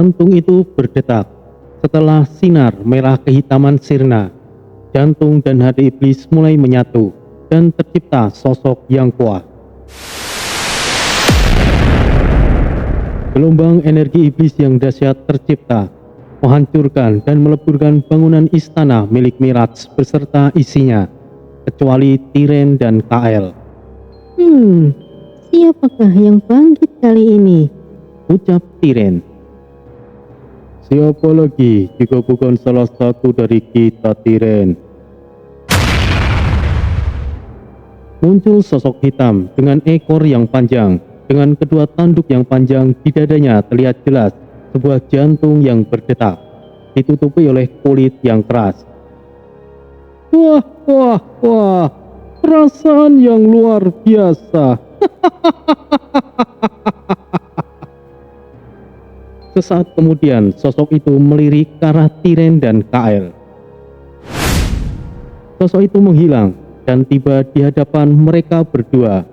Jantung itu berdetak. Setelah sinar merah kehitaman sirna, jantung dan hati iblis mulai menyatu dan tercipta sosok yang kuat. Gelombang energi iblis yang dahsyat tercipta, menghancurkan dan meleburkan bangunan istana milik Miraj beserta isinya, kecuali Tiren dan Kael. Siapakah yang bangkit kali ini? Ucap Tiren. Siapa lagi jika bukan salah satu dari kita, Tiren? Muncul sosok hitam dengan ekor yang panjang, dengan kedua tanduk yang panjang. Di dadanya terlihat jelas sebuah jantung yang berdetak, ditutupi oleh kulit yang keras. Wah, perasaan yang luar biasa. Sesaat kemudian, sosok itu melirik ke arah Tiren dan Kael. Sosok itu menghilang dan tiba di hadapan mereka berdua.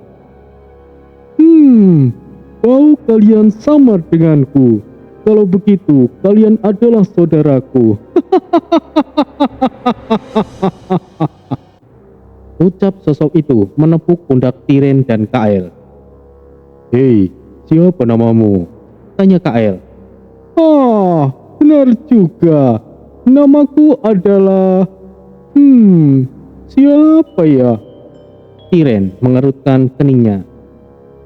Bau kalian sama denganku. Kalau begitu, kalian adalah saudaraku. Ucap sosok itu menepuk pundak Tiren dan Kael. Hei, siapa namamu? Tanya Kael. Benar juga. Namaku adalah... siapa ya? Tiren mengerutkan keningnya.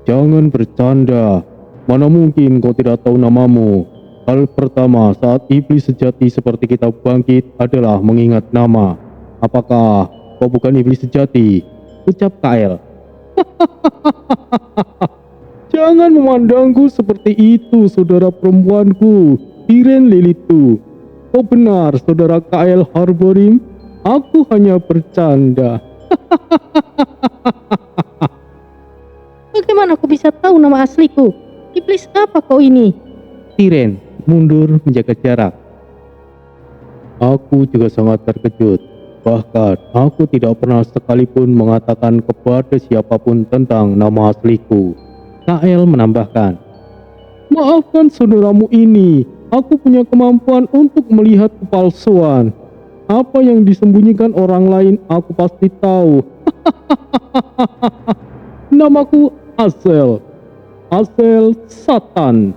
Jangan bercanda. Mana mungkin kau tidak tahu namamu? Hal pertama saat iblis sejati seperti kita bangkit adalah mengingat nama. Apakah kau bukan iblis sejati? Ucap Kael. Jangan memandangku seperti itu, saudara perempuanku, Tiren Lilitu. Oh benar, saudara Kael Harborim, aku hanya bercanda. Bagaimana aku bisa tahu nama asliku? Iblis apa kau ini? Tiren mundur menjaga jarak. Aku juga sangat terkejut. Bahkan aku tidak pernah sekalipun mengatakan kepada siapapun tentang nama asliku. Kael menambahkan, maafkan saudaramu ini, aku punya kemampuan untuk melihat kepalsuan. Apa yang disembunyikan orang lain aku pasti tahu. Namaku Azel Satan.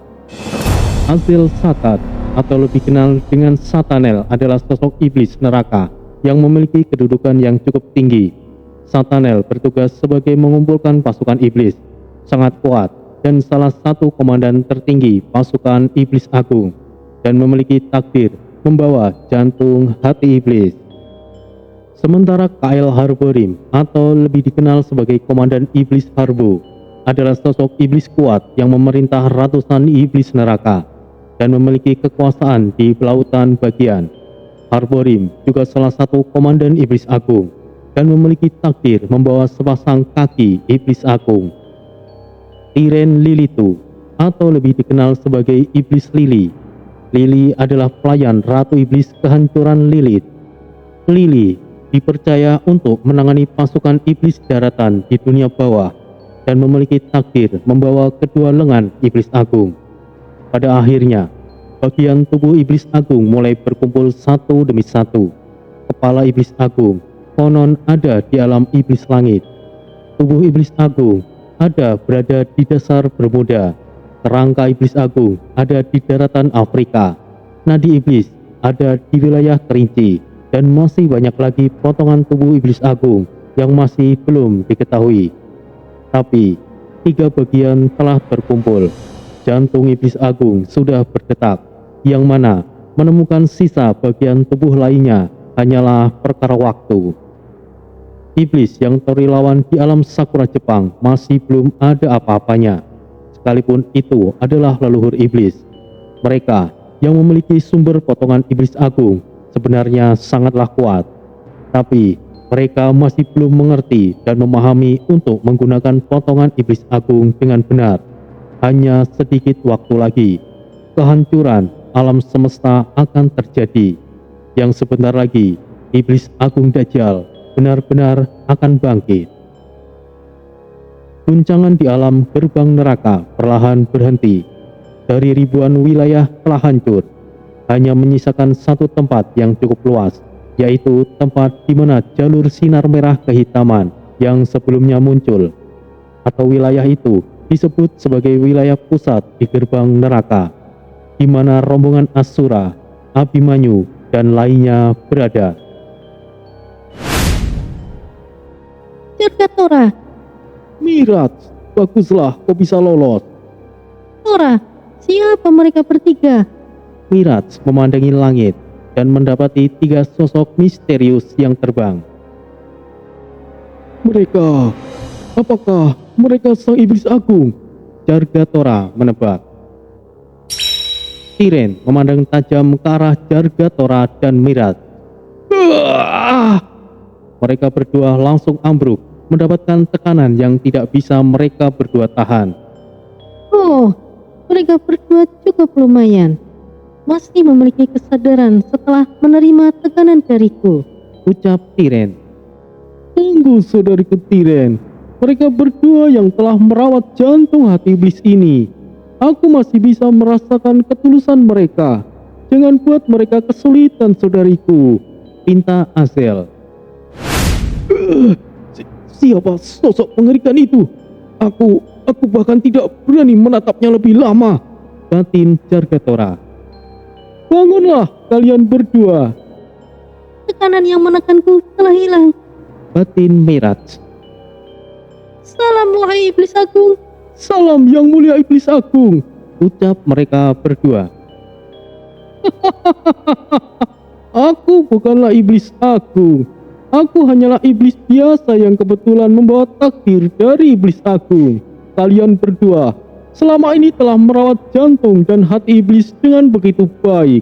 Azel Satan, atau lebih kenal dengan Satanel, adalah sosok iblis neraka yang memiliki kedudukan yang cukup tinggi. Satanel bertugas sebagai mengumpulkan pasukan iblis sangat kuat dan salah satu komandan tertinggi pasukan iblis agung, dan memiliki takdir membawa jantung hati iblis. Sementara Kael Harborim, atau lebih dikenal sebagai komandan iblis Harbo, adalah sosok iblis kuat yang memerintah ratusan iblis neraka dan memiliki kekuasaan di lautan bagian. Harborim juga salah satu komandan iblis agung dan memiliki takdir membawa sepasang kaki iblis agung. Tiren Lilitu, atau lebih dikenal sebagai iblis Lili. Lili adalah pelayan Ratu Iblis kehancuran Lilith. Lili dipercaya untuk menangani pasukan iblis daratan di dunia bawah dan memiliki takdir membawa kedua lengan iblis agung. Pada akhirnya, bagian tubuh iblis agung mulai berkumpul satu demi satu. Kepala iblis agung konon ada di alam iblis langit. Tubuh iblis agung ada berada di dasar Bermuda. Kerangka iblis agung ada di daratan Afrika. Nadi iblis ada di wilayah Kerinci, dan masih banyak lagi potongan tubuh iblis agung yang masih belum diketahui. Tapi 3 bagian telah terkumpul. Jantung iblis agung sudah berdetak, yang mana menemukan sisa bagian tubuh lainnya hanyalah perkara waktu. Iblis yang Tori lawan di alam Sakura Jepang masih belum ada apa-apanya. Sekalipun itu adalah leluhur iblis, mereka yang memiliki sumber potongan iblis agung sebenarnya sangatlah kuat. Tapi mereka masih belum mengerti dan memahami untuk menggunakan potongan iblis agung dengan benar. Hanya sedikit waktu lagi, kehancuran alam semesta akan terjadi. Yang sebentar lagi, iblis agung Dajjal benar-benar akan bangkit. Guncangan di alam gerbang neraka perlahan berhenti. dari ribuan wilayah telah hancur. Hanya menyisakan satu tempat yang cukup luas, yaitu tempat di mana jalur sinar merah kehitaman yang sebelumnya muncul, atau wilayah itu disebut sebagai wilayah pusat di gerbang neraka, di mana rombongan Asura, Abimanyu, dan lainnya berada. Jargatora, Miraj, baguslah kau bisa lolos. Tora, siapa mereka bertiga? Miraj memandangi langit dan mendapati 3 sosok misterius yang terbang. Mereka, apakah mereka sang iblis agung? Jargatora menebak. Tiren memandang tajam ke arah Jargatora dan Miraj. Mereka berdua langsung ambruk, mendapatkan tekanan yang tidak bisa mereka berdua tahan. Oh, mereka berdua cukup lumayan. Masih memiliki kesadaran setelah menerima tekanan dariku, Ucap Tiren. Tunggu saudariku Tiren, mereka berdua yang telah merawat jantung hati iblis ini. Aku masih bisa merasakan ketulusan mereka. Jangan buat mereka kesulitan saudariku, pinta Azel. Siapa sosok mengerikan itu? Aku bahkan tidak berani menatapnya lebih lama, batin Jargatora. Bangunlah kalian berdua, tekanan yang menekanku telah hilang. batin Miraj. Salam wahai iblis agung. Salam yang mulia iblis agung, ucap mereka berdua. Aku bukanlah iblis agung. Aku hanyalah iblis biasa yang kebetulan membawa takdir dari iblis agung. Kalian berdua selama ini telah merawat jantung dan hati iblis dengan begitu baik.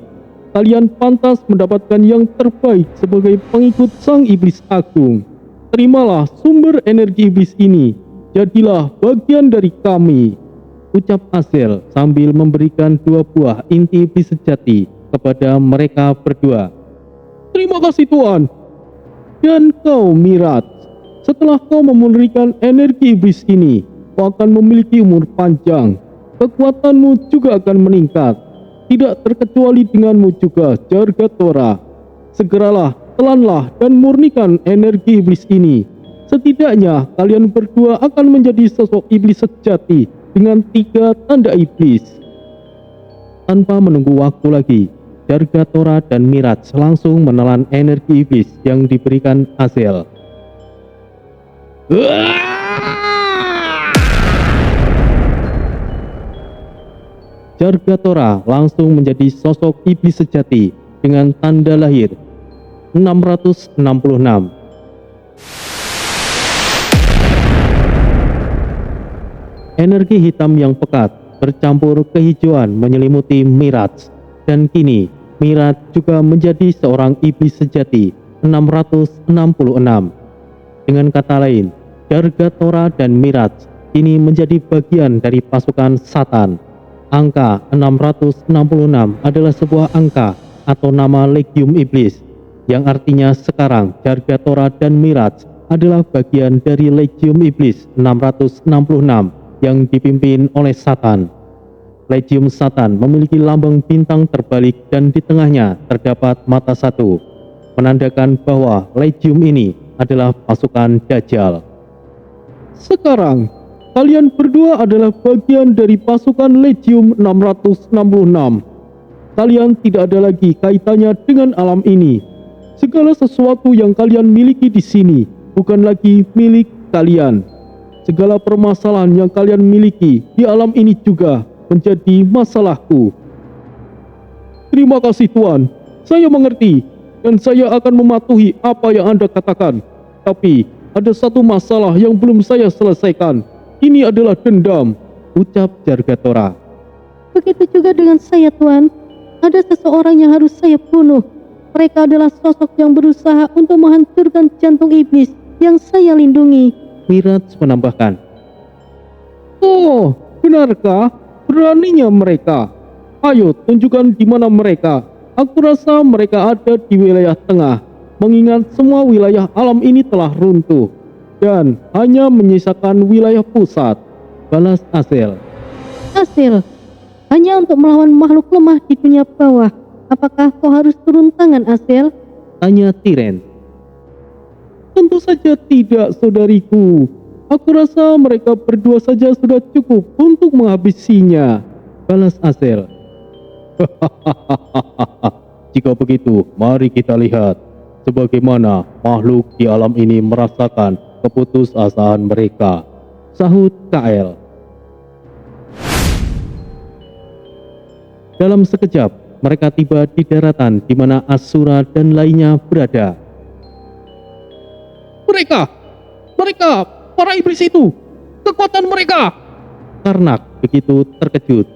Kalian pantas mendapatkan yang terbaik sebagai pengikut sang iblis agung. Terimalah sumber energi iblis ini. Jadilah bagian dari kami, ucap Azel sambil memberikan 2 buah inti iblis sejati kepada mereka berdua. Terima kasih Tuan. Dan kau Miraj, setelah kau memberikan energi iblis ini, kau akan memiliki umur panjang. Kekuatanmu juga akan meningkat. Tidak terkecuali denganmu juga, Jargatora. Segeralah, telanlah dan murnikan energi iblis ini. Setidaknya kalian berdua akan menjadi sosok iblis sejati dengan 3 tanda iblis. Tanpa menunggu waktu lagi, Jargatora dan Miraj langsung menelan energi iblis yang diberikan Azel. Jargatora langsung menjadi sosok iblis sejati dengan tanda lahir 666. Energi hitam yang pekat bercampur kehijauan menyelimuti Miraj, dan kini Miraj juga menjadi seorang iblis sejati 666. Dengan kata lain, Jargatora dan Miraj kini menjadi bagian dari pasukan Satan. Angka 666 adalah sebuah angka atau nama Legium Iblis, yang artinya sekarang Jargatora dan Miraj adalah bagian dari Legium Iblis 666 yang dipimpin oleh Satan. Legium Satan memiliki lambang bintang terbalik dan di tengahnya terdapat mata satu, menandakan bahwa Legium ini adalah pasukan Dajjal. Sekarang, kalian berdua adalah bagian dari pasukan Legium 666. Kalian tidak ada lagi kaitannya dengan alam ini. Segala sesuatu yang kalian miliki di sini bukan lagi milik kalian. Segala permasalahan yang kalian miliki di alam ini juga menjadi masalahku. Terima kasih Tuan, saya mengerti dan saya akan mematuhi apa yang Anda katakan. Tapi ada satu masalah yang belum saya selesaikan. Ini adalah dendam, ucap Jargatora. Begitu juga dengan saya, Tuan. Ada seseorang yang harus saya bunuh. Mereka adalah sosok yang berusaha untuk menghancurkan jantung iblis yang saya lindungi. Miraj menambahkan. Oh, benarkah? Beraninya mereka. Ayo tunjukkan di mana mereka. Aku rasa mereka ada di wilayah tengah, mengingat semua wilayah alam ini telah runtuh dan hanya menyisakan wilayah pusat, balas Azel. Azel, hanya untuk melawan makhluk lemah di dunia bawah. Apakah kau harus turun tangan, Azel? Tanya Tiren. Tentu saja tidak, saudariku. Aku rasa mereka berdua saja sudah cukup untuk menghabisinya, balas Azel. Jika begitu, mari kita lihat sebagaimana makhluk di alam ini merasakan keputusasaan mereka, sahut Kael. Dalam sekejap, mereka tiba di daratan di mana Asura dan lainnya berada. Mereka, para iblis itu, kekuatan mereka! Karnak begitu terkejut.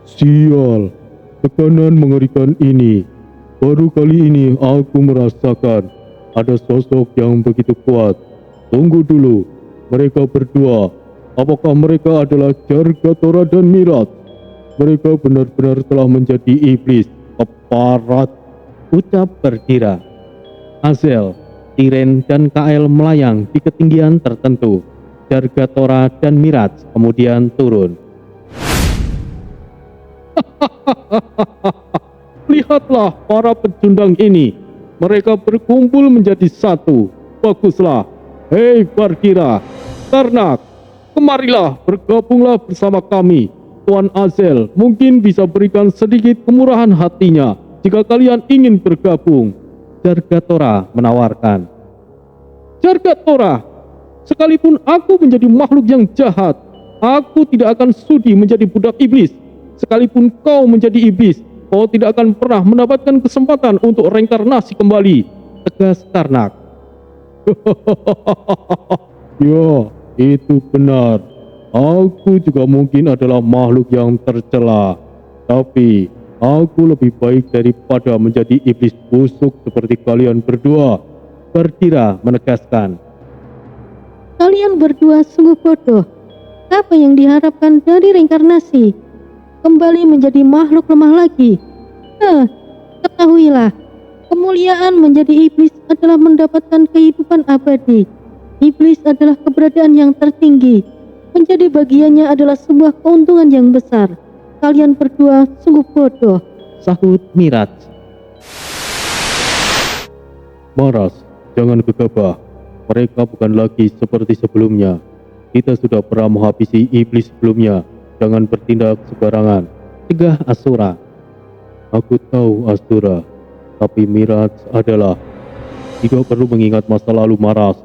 Sial, tekanan mengerikan ini. Baru kali ini aku merasakan ada sosok yang begitu kuat. Tunggu dulu, mereka berdua, apakah mereka adalah Jargatora dan Mirat? Mereka benar-benar telah menjadi iblis keparat, ucap Bardira. Azel, Tiren, dan Kael melayang di ketinggian tertentu. Jargatora dan Mirat kemudian turun. Lihatlah para pecundang ini. Mereka berkumpul menjadi satu. Baguslah. Hei Bardira, Karnak, kemarilah, bergabunglah bersama kami. Tuan Azel mungkin bisa berikan sedikit kemurahan hatinya jika kalian ingin bergabung. Jargatora menawarkan. Jargatora, sekalipun aku menjadi makhluk yang jahat, aku tidak akan sudi menjadi budak iblis. Sekalipun kau menjadi iblis, kau tidak akan pernah mendapatkan kesempatan untuk reinkarnasi kembali, tegas Karnak. Ya, itu benar. Aku juga mungkin adalah makhluk yang tercela. Tapi, aku lebih baik daripada menjadi iblis busuk seperti kalian berdua, Bardira menegaskan. Kalian berdua sungguh bodoh. Apa yang diharapkan dari reinkarnasi? Kembali menjadi makhluk lemah lagi. Ketahuilah, kemuliaan menjadi iblis adalah mendapatkan kehidupan abadi. Iblis adalah keberadaan yang tertinggi. Menjadi bagiannya adalah sebuah keuntungan yang besar. Kalian berdua sungguh bodoh, sahut Mirat. Maras, jangan gegabah. Mereka bukan lagi seperti sebelumnya. Kita sudah pernah menghabisi iblis sebelumnya. Jangan bertindak sembarangan, cegah Asura. Aku tahu Asura, tapi Mirat adalah. Tidak perlu mengingat masa lalu Maras.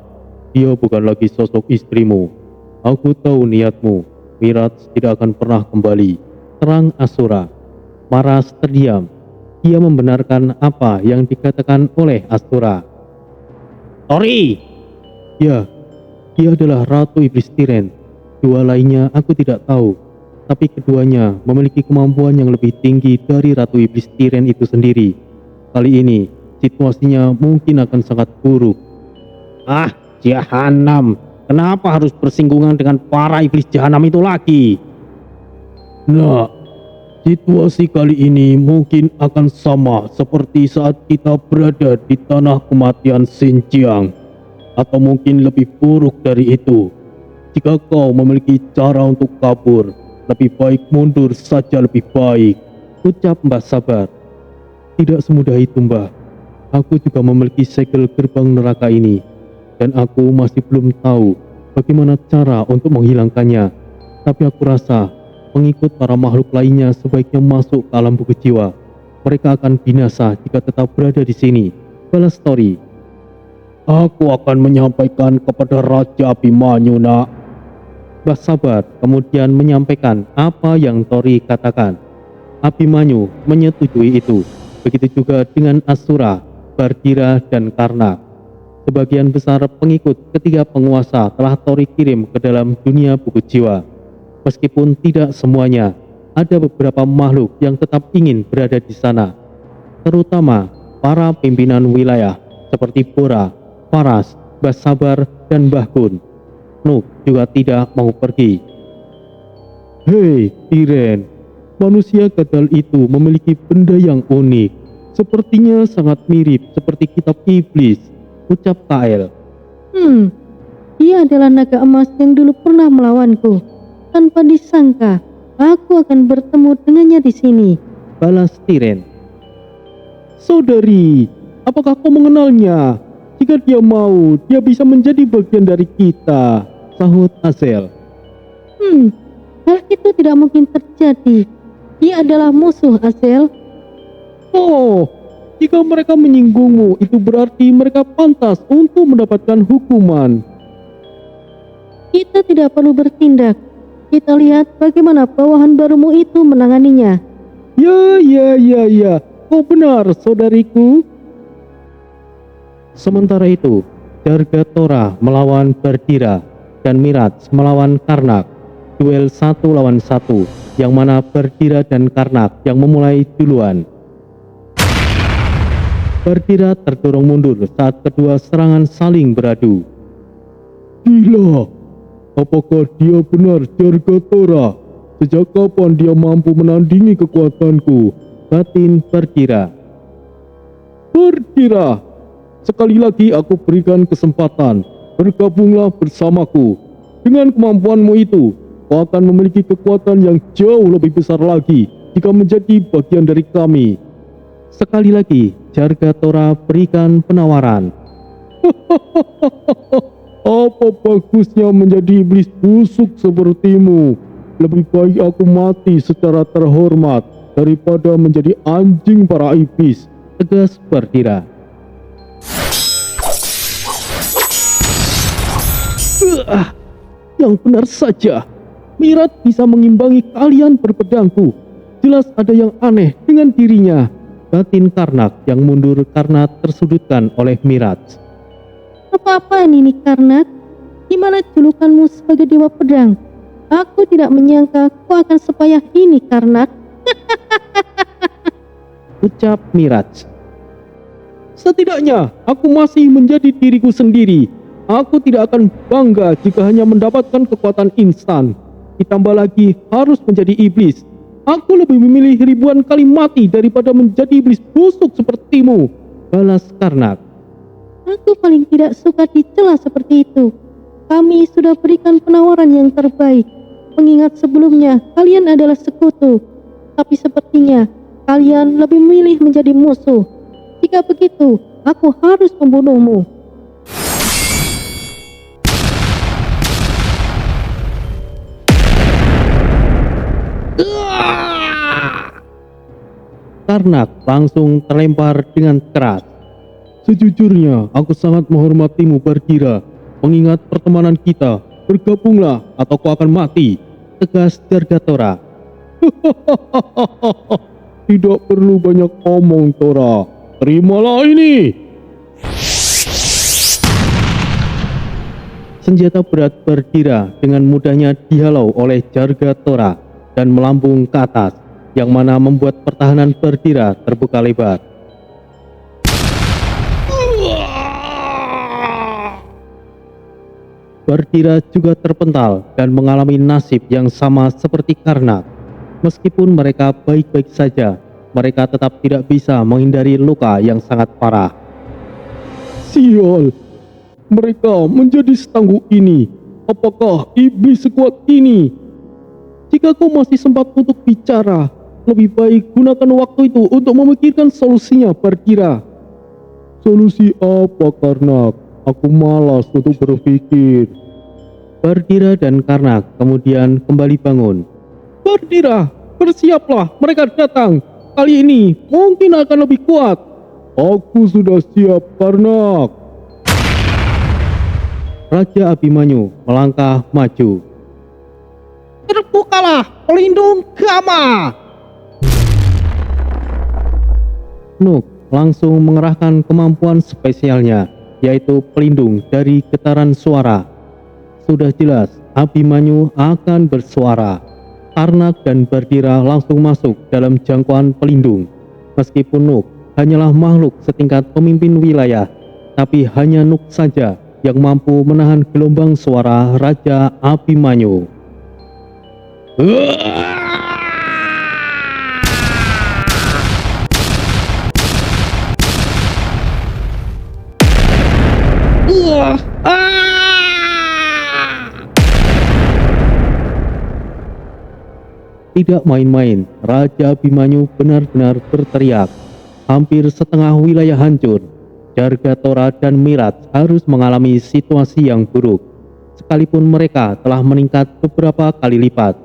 Dia bukan lagi sosok istrimu. Aku tahu niatmu. Mirat tidak akan pernah kembali, terang Asura. Maras terdiam. Dia membenarkan apa yang dikatakan oleh Asura. Tori! Ya, dia adalah Ratu Iblis Tiren. Dua lainnya aku tidak tahu. Tapi keduanya memiliki kemampuan yang lebih tinggi dari Ratu Iblis Tiren itu sendiri. Kali ini, situasinya mungkin akan sangat buruk. Ah, Jahanam. Kenapa harus bersinggungan dengan para iblis Jahanam itu lagi? Nah, situasi kali ini mungkin akan sama seperti saat kita berada di tanah kematian Xinjiang. Atau mungkin lebih buruk dari itu. Jika kau memiliki cara untuk kabur, lebih baik mundur saja lebih baik, ucap Mbah Sabar. Tidak semudah itu, Mbah. Aku juga memiliki segel gerbang neraka ini, dan aku masih belum tahu bagaimana cara untuk menghilangkannya. Tapi aku rasa pengikut para makhluk lainnya sebaiknya masuk ke alam buku jiwa. Mereka akan binasa jika tetap berada di sini, balas Tori. Aku akan menyampaikan kepada Raja Abimanyu, nak. Mbah Sabar kemudian menyampaikan apa yang Tori katakan. Abimanyu menyetujui itu. Begitu juga dengan Asura, Bardira, dan Karnak. Sebagian besar pengikut ketiga penguasa telah Tori kirim ke dalam dunia buku jiwa. Meskipun tidak semuanya, ada beberapa makhluk yang tetap ingin berada di sana. Terutama para pimpinan wilayah seperti Bora, Faras, Mbah Sabar, dan Mbah Kun. Nuk juga tidak mau pergi. Hei, Tiren, manusia gatal itu memiliki benda yang unik. Sepertinya sangat mirip seperti kitab iblis, ucap Kael. Dia adalah naga emas yang dulu pernah melawanku. Tanpa disangka, aku akan bertemu dengannya di sini. Balas Tiren. Saudari, apakah kau mengenalnya? Jika dia mau, dia bisa menjadi bagian dari kita, sahut Azel. Hal itu tidak mungkin terjadi. Dia adalah musuh, Azel. Oh, jika mereka menyinggungmu, itu berarti mereka pantas untuk mendapatkan hukuman. Kita tidak perlu bertindak. Kita lihat bagaimana bawahan barumu itu menanganinya. Ya, kau benar, saudariku. Sementara itu, Jargatora melawan Bardira dan Miraj melawan Karnak. Duel 1 lawan 1, yang mana Bardira dan Karnak yang memulai duluan. Bardira terdorong mundur saat kedua serangan saling beradu. Gila, apakah dia benar Jargatora? Sejak kapan dia mampu menandingi kekuatanku? Batin Bardira. Bardira, sekali lagi aku berikan kesempatan. Bergabunglah bersamaku. Dengan kemampuanmu itu, kau akan memiliki kekuatan yang jauh lebih besar lagi jika menjadi bagian dari kami. Sekali lagi, Jargatora berikan penawaran. Apa bagusnya menjadi iblis busuk sepertimu? Lebih baik aku mati secara terhormat daripada menjadi anjing para iblis, tegas Bardira. Yang benar saja, Miraj bisa mengimbangi kalian berpedangku. Jelas ada yang aneh dengan dirinya, batin Karnak yang mundur karena tersudutkan oleh Miraj. Apa-apaan ini, Karnak? Gimana julukanmu sebagai dewa pedang? Aku tidak menyangka kau akan sepayah ini, Karnak. Ucap Miraj. Setidaknya aku masih menjadi diriku sendiri. Aku tidak akan bangga jika hanya mendapatkan kekuatan instan. Ditambah lagi harus menjadi iblis. Aku lebih memilih ribuan kali mati daripada menjadi iblis busuk sepertimu, balas Karnak. Aku paling tidak suka dicela seperti itu. Kami sudah berikan penawaran yang terbaik. Mengingat sebelumnya kalian adalah sekutu. Tapi sepertinya kalian lebih memilih menjadi musuh. Jika begitu, aku harus membunuhmu. Karnak langsung terlempar dengan keras. Sejujurnya, aku sangat menghormatimu, Bardira. Mengingat pertemanan kita, bergabunglah atau kau akan mati, tegas Jargatora. Tidak perlu banyak omong, Tora. Terimalah ini. Senjata berat Bardira dengan mudahnya dihalau oleh Jargatora dan melambung ke atas, yang mana membuat pertahanan Bardira terbuka lebar. Bardira juga terpental dan mengalami nasib yang sama seperti Karnak. Meskipun mereka baik-baik saja, mereka tetap tidak bisa menghindari luka yang sangat parah. Sial, mereka menjadi setangguh ini. Apakah iblis sekuat ini? Jika kau masih sempat untuk bicara, lebih baik gunakan waktu itu untuk memikirkan solusinya, Bardira. Solusi apa, Karnak? Aku malas untuk berpikir. Bardira dan Karnak kemudian kembali bangun. Bardira, bersiaplah, mereka datang. Kali ini mungkin akan lebih kuat. Aku sudah siap, Karnak. Raja Abimanyu melangkah maju. Terbukalah pelindung Gama. Nuk langsung mengerahkan kemampuan spesialnya, yaitu pelindung dari getaran suara. Sudah jelas Abimanyu akan bersuara. Karnak dan Bardira langsung masuk dalam jangkauan pelindung. Meskipun Nuk hanyalah makhluk setingkat pemimpin wilayah, tapi hanya Nuk saja yang mampu menahan gelombang suara Raja Abimanyu. Tidak main-main, Raja Abimanyu benar-benar berteriak. Hampir setengah wilayah hancur. Jargatora dan Miraj harus mengalami situasi yang buruk. Sekalipun mereka telah meningkat beberapa kali lipat.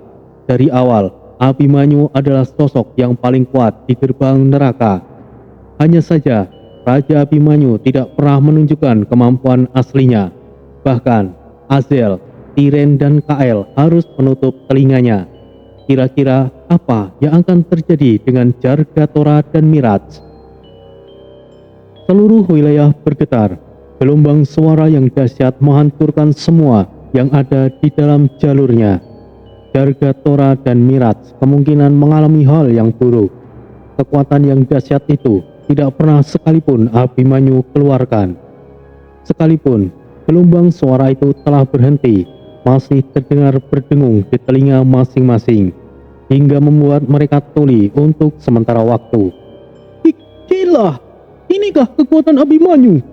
Dari awal, Abimanyu adalah sosok yang paling kuat di gerbang neraka. Hanya saja, Raja Abimanyu tidak pernah menunjukkan kemampuan aslinya. Bahkan, Azel, Tiren, dan Kael harus menutup telinganya. Kira-kira apa yang akan terjadi dengan Jargatora dan Miraj? Seluruh wilayah bergetar. Gelombang suara yang dahsyat menghancurkan semua yang ada di dalam jalurnya. Jargatora dan Miraj kemungkinan mengalami hal yang buruk. Kekuatan yang dahsyat itu tidak pernah sekalipun Abimanyu keluarkan. Sekalipun gelombang suara itu telah berhenti, masih terdengar berdengung di telinga masing-masing, hingga membuat mereka tuli untuk sementara waktu. Gila, inikah kekuatan Abimanyu?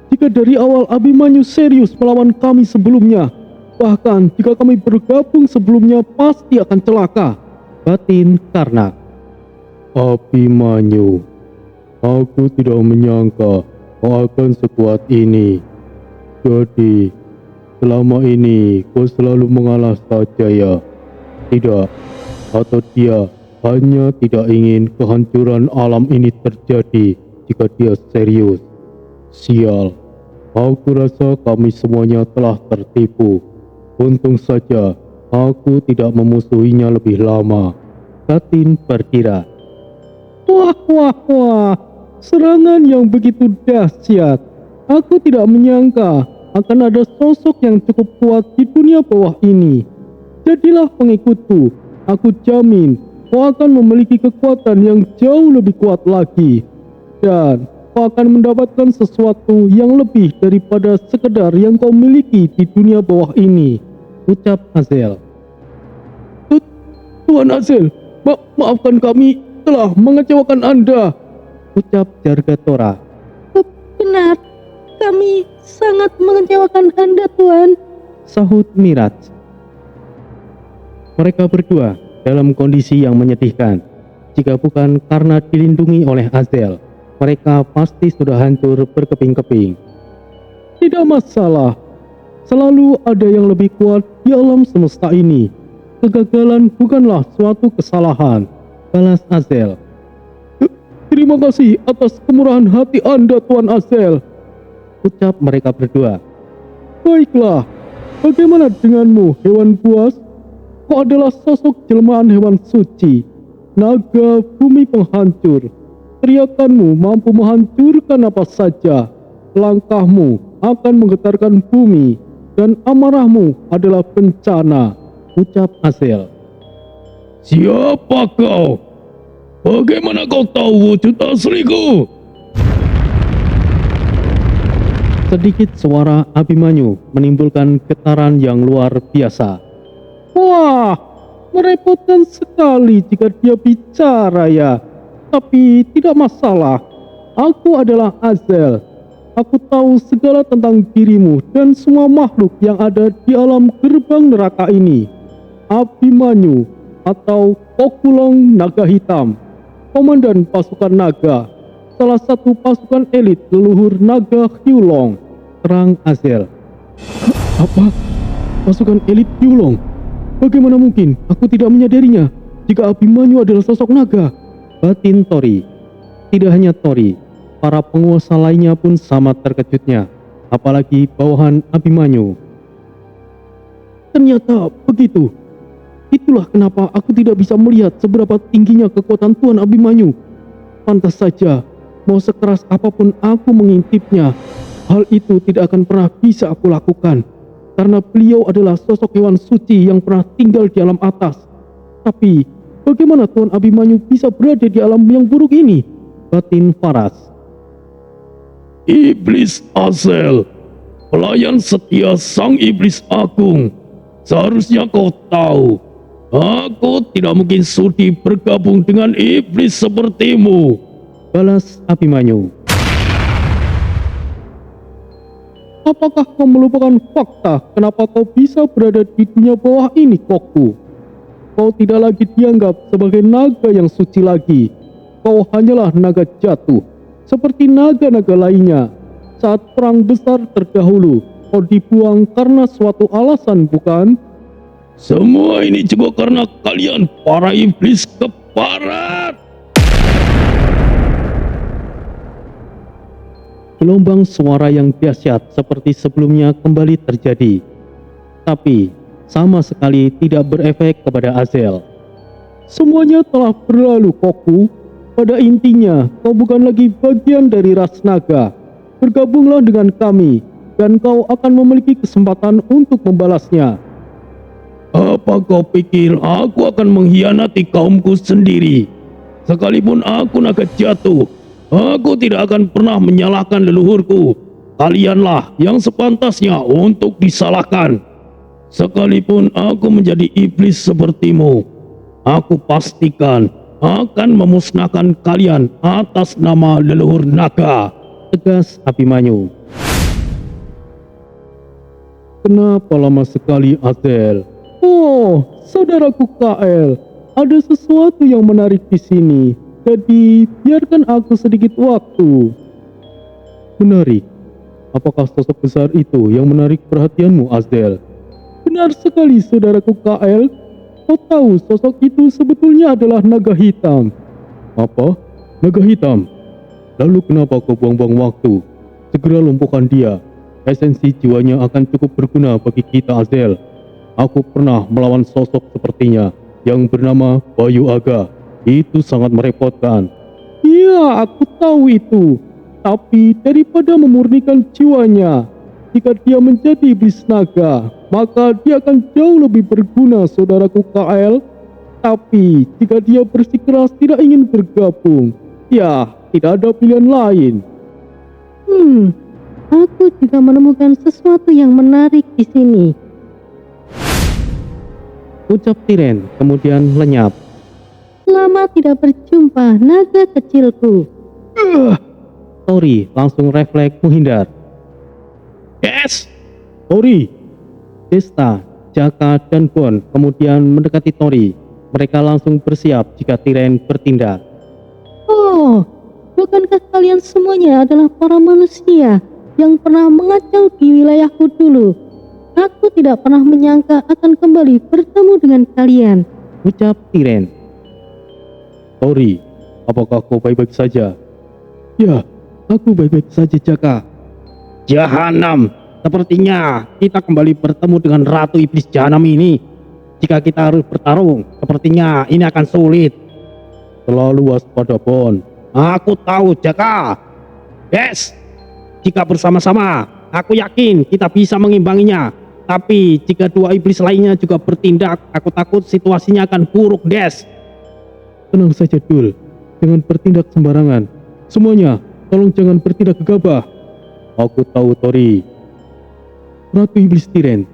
Jika dari awal Abimanyu serius melawan kami sebelumnya, bahkan jika kami bergabung sebelumnya pasti akan celaka, batin Karna. Abimanyu, aku tidak menyangka kau akan sekuat ini. Jadi, selama ini kau selalu mengalah saja ya? Tidak, atau dia hanya tidak ingin kehancuran alam ini terjadi jika dia serius. Sial, aku rasa kami semuanya telah tertipu. Untung saja aku tidak memusuhinya lebih lama. Batin berkira. Wah, serangan yang begitu dahsyat. Aku tidak menyangka akan ada sosok yang cukup kuat di dunia bawah ini. Jadilah pengikutku. Aku jamin kau akan memiliki kekuatan yang jauh lebih kuat lagi. Dan kau akan mendapatkan sesuatu yang lebih daripada sekedar yang kau miliki di dunia bawah ini, ucap Azel. Tuan Azel, maafkan kami telah mengecewakan Anda, ucap Jargatora. Benar, kami sangat mengecewakan Anda, Tuan, sahut Miraj. Mereka berdua dalam kondisi yang menyedihkan. Jika bukan karena dilindungi oleh Azel, mereka pasti sudah hancur berkeping-keping. Tidak masalah, selalu ada yang lebih kuat di alam semesta ini. Kegagalan bukanlah suatu kesalahan, balas Azel. Terima kasih atas kemurahan hati Anda, Tuan Azel, ucap mereka berdua. Baiklah, bagaimana denganmu, hewan buas? Kau adalah sosok jelmaan hewan suci, naga bumi penghancur. Teriakanmu mampu menghancurkan apa saja. Langkahmu akan menggetarkan bumi, dan amarahmu adalah bencana, ucap Azel. Siapa kau? Bagaimana kau tahu wujud asliku? Sedikit suara Abimanyu menimbulkan getaran yang luar biasa. Wah, merepotkan sekali jika dia bicara ya. Tapi tidak masalah. Aku adalah Azel. Aku tahu segala tentang dirimu dan semua makhluk yang ada di alam gerbang neraka ini. Abimanyu atau Kokulong Naga Hitam, komandan pasukan naga, salah satu pasukan elit leluhur naga Hyulong, terang Azel. Apa? Pasukan elit Hyulong? Bagaimana mungkin aku tidak menyadarinya jika Abimanyu adalah sosok naga, batin Tori. Tidak hanya Tori, para penguasa lainnya pun sama terkejutnya, apalagi bawahan Abimanyu. Ternyata begitu. Itulah kenapa aku tidak bisa melihat seberapa tingginya kekuatan Tuan Abimanyu. Pantas saja, mau sekeras apapun aku mengintipnya, hal itu tidak akan pernah bisa aku lakukan. Karena beliau adalah sosok hewan suci yang pernah tinggal di alam atas. Tapi, bagaimana Tuan Abimanyu bisa berada di alam yang buruk ini? Batin Faras. Iblis Azel, pelayan setia sang iblis agung. Seharusnya kau tahu, aku tidak mungkin sudi bergabung dengan iblis sepertimu, balas Abimanyu. Apakah kau melupakan fakta kenapa kau bisa berada di dunia bawah ini, Koku? kau tidak lagi dianggap sebagai naga yang suci lagi. Kau hanyalah naga jatuh, seperti naga-naga lainnya. Saat perang besar terdahulu, kau dibuang karena suatu alasan, bukan? Semua ini juga karena kalian para iblis keparat. Gelombang suara yang dahsyat seperti sebelumnya kembali terjadi, tapi sama sekali tidak berefek kepada Azel. Semuanya telah berlalu, Koku. Pada intinya, kau bukan lagi bagian dari ras naga. Bergabunglah dengan kami, dan kau akan memiliki kesempatan untuk membalasnya. Apa kau pikir aku akan mengkhianati kaumku sendiri? Sekalipun aku naga jatuh, aku tidak akan pernah menyalahkan leluhurku. Kalianlah yang sepantasnya untuk disalahkan. Sekalipun aku menjadi iblis sepertimu, aku pastikan akan memusnahkan kalian atas nama leluhur naga, tegas Abimanyu. Kenapa lama sekali, Azel? Oh, saudaraku KL, ada sesuatu yang menarik di sini. Jadi, biarkan aku sedikit waktu. Menarik? Apakah sosok besar itu yang menarik perhatianmu, Azel? Benar sekali, saudaraku KL. Kau tahu sosok itu sebetulnya adalah naga hitam. Apa? Naga hitam? Lalu kenapa kau buang-buang waktu? Segera lumpuhkan dia. Esensi jiwanya akan cukup berguna bagi kita, Azel. Aku pernah melawan sosok sepertinya yang bernama Bayu Aga. Itu sangat merepotkan. Iya, aku tahu itu. Tapi daripada memurnikan jiwanya, jika dia menjadi iblis naga, maka dia akan jauh lebih berguna, saudaraku KL. Tapi jika dia bersikeras tidak ingin bergabung, ya tidak ada pilihan lain. Aku juga menemukan sesuatu yang menarik di sini, ucap Tiren kemudian lenyap. Lama tidak berjumpa, naga kecilku. Tori langsung refleks menghindar. Yes! Tori! Desta, Jaka, dan Gon kemudian mendekati Tori. Mereka langsung bersiap jika Tiren bertindak. Oh, bukankah kalian semuanya adalah para manusia yang pernah mengacau di wilayahku dulu? Aku tidak pernah menyangka akan kembali bertemu dengan kalian, ucap Tiren. Tori, apakah kau baik-baik saja? Ya, aku baik-baik saja, Jaka. Jahanam, sepertinya kita kembali bertemu dengan Ratu Iblis Jahanam ini. Jika kita harus bertarung, sepertinya ini akan sulit. Selalu waspada, Bon. Aku tahu, Jaka. Yes, jika bersama-sama, aku yakin kita bisa mengimbanginya. Tapi jika dua iblis lainnya juga bertindak, aku takut situasinya akan buruk, Des. Tenang saja, Dul. Jangan bertindak sembarangan. Semuanya, tolong jangan bertindak gegabah. Aku tahu, Tori. Ratu Iblis Tiren,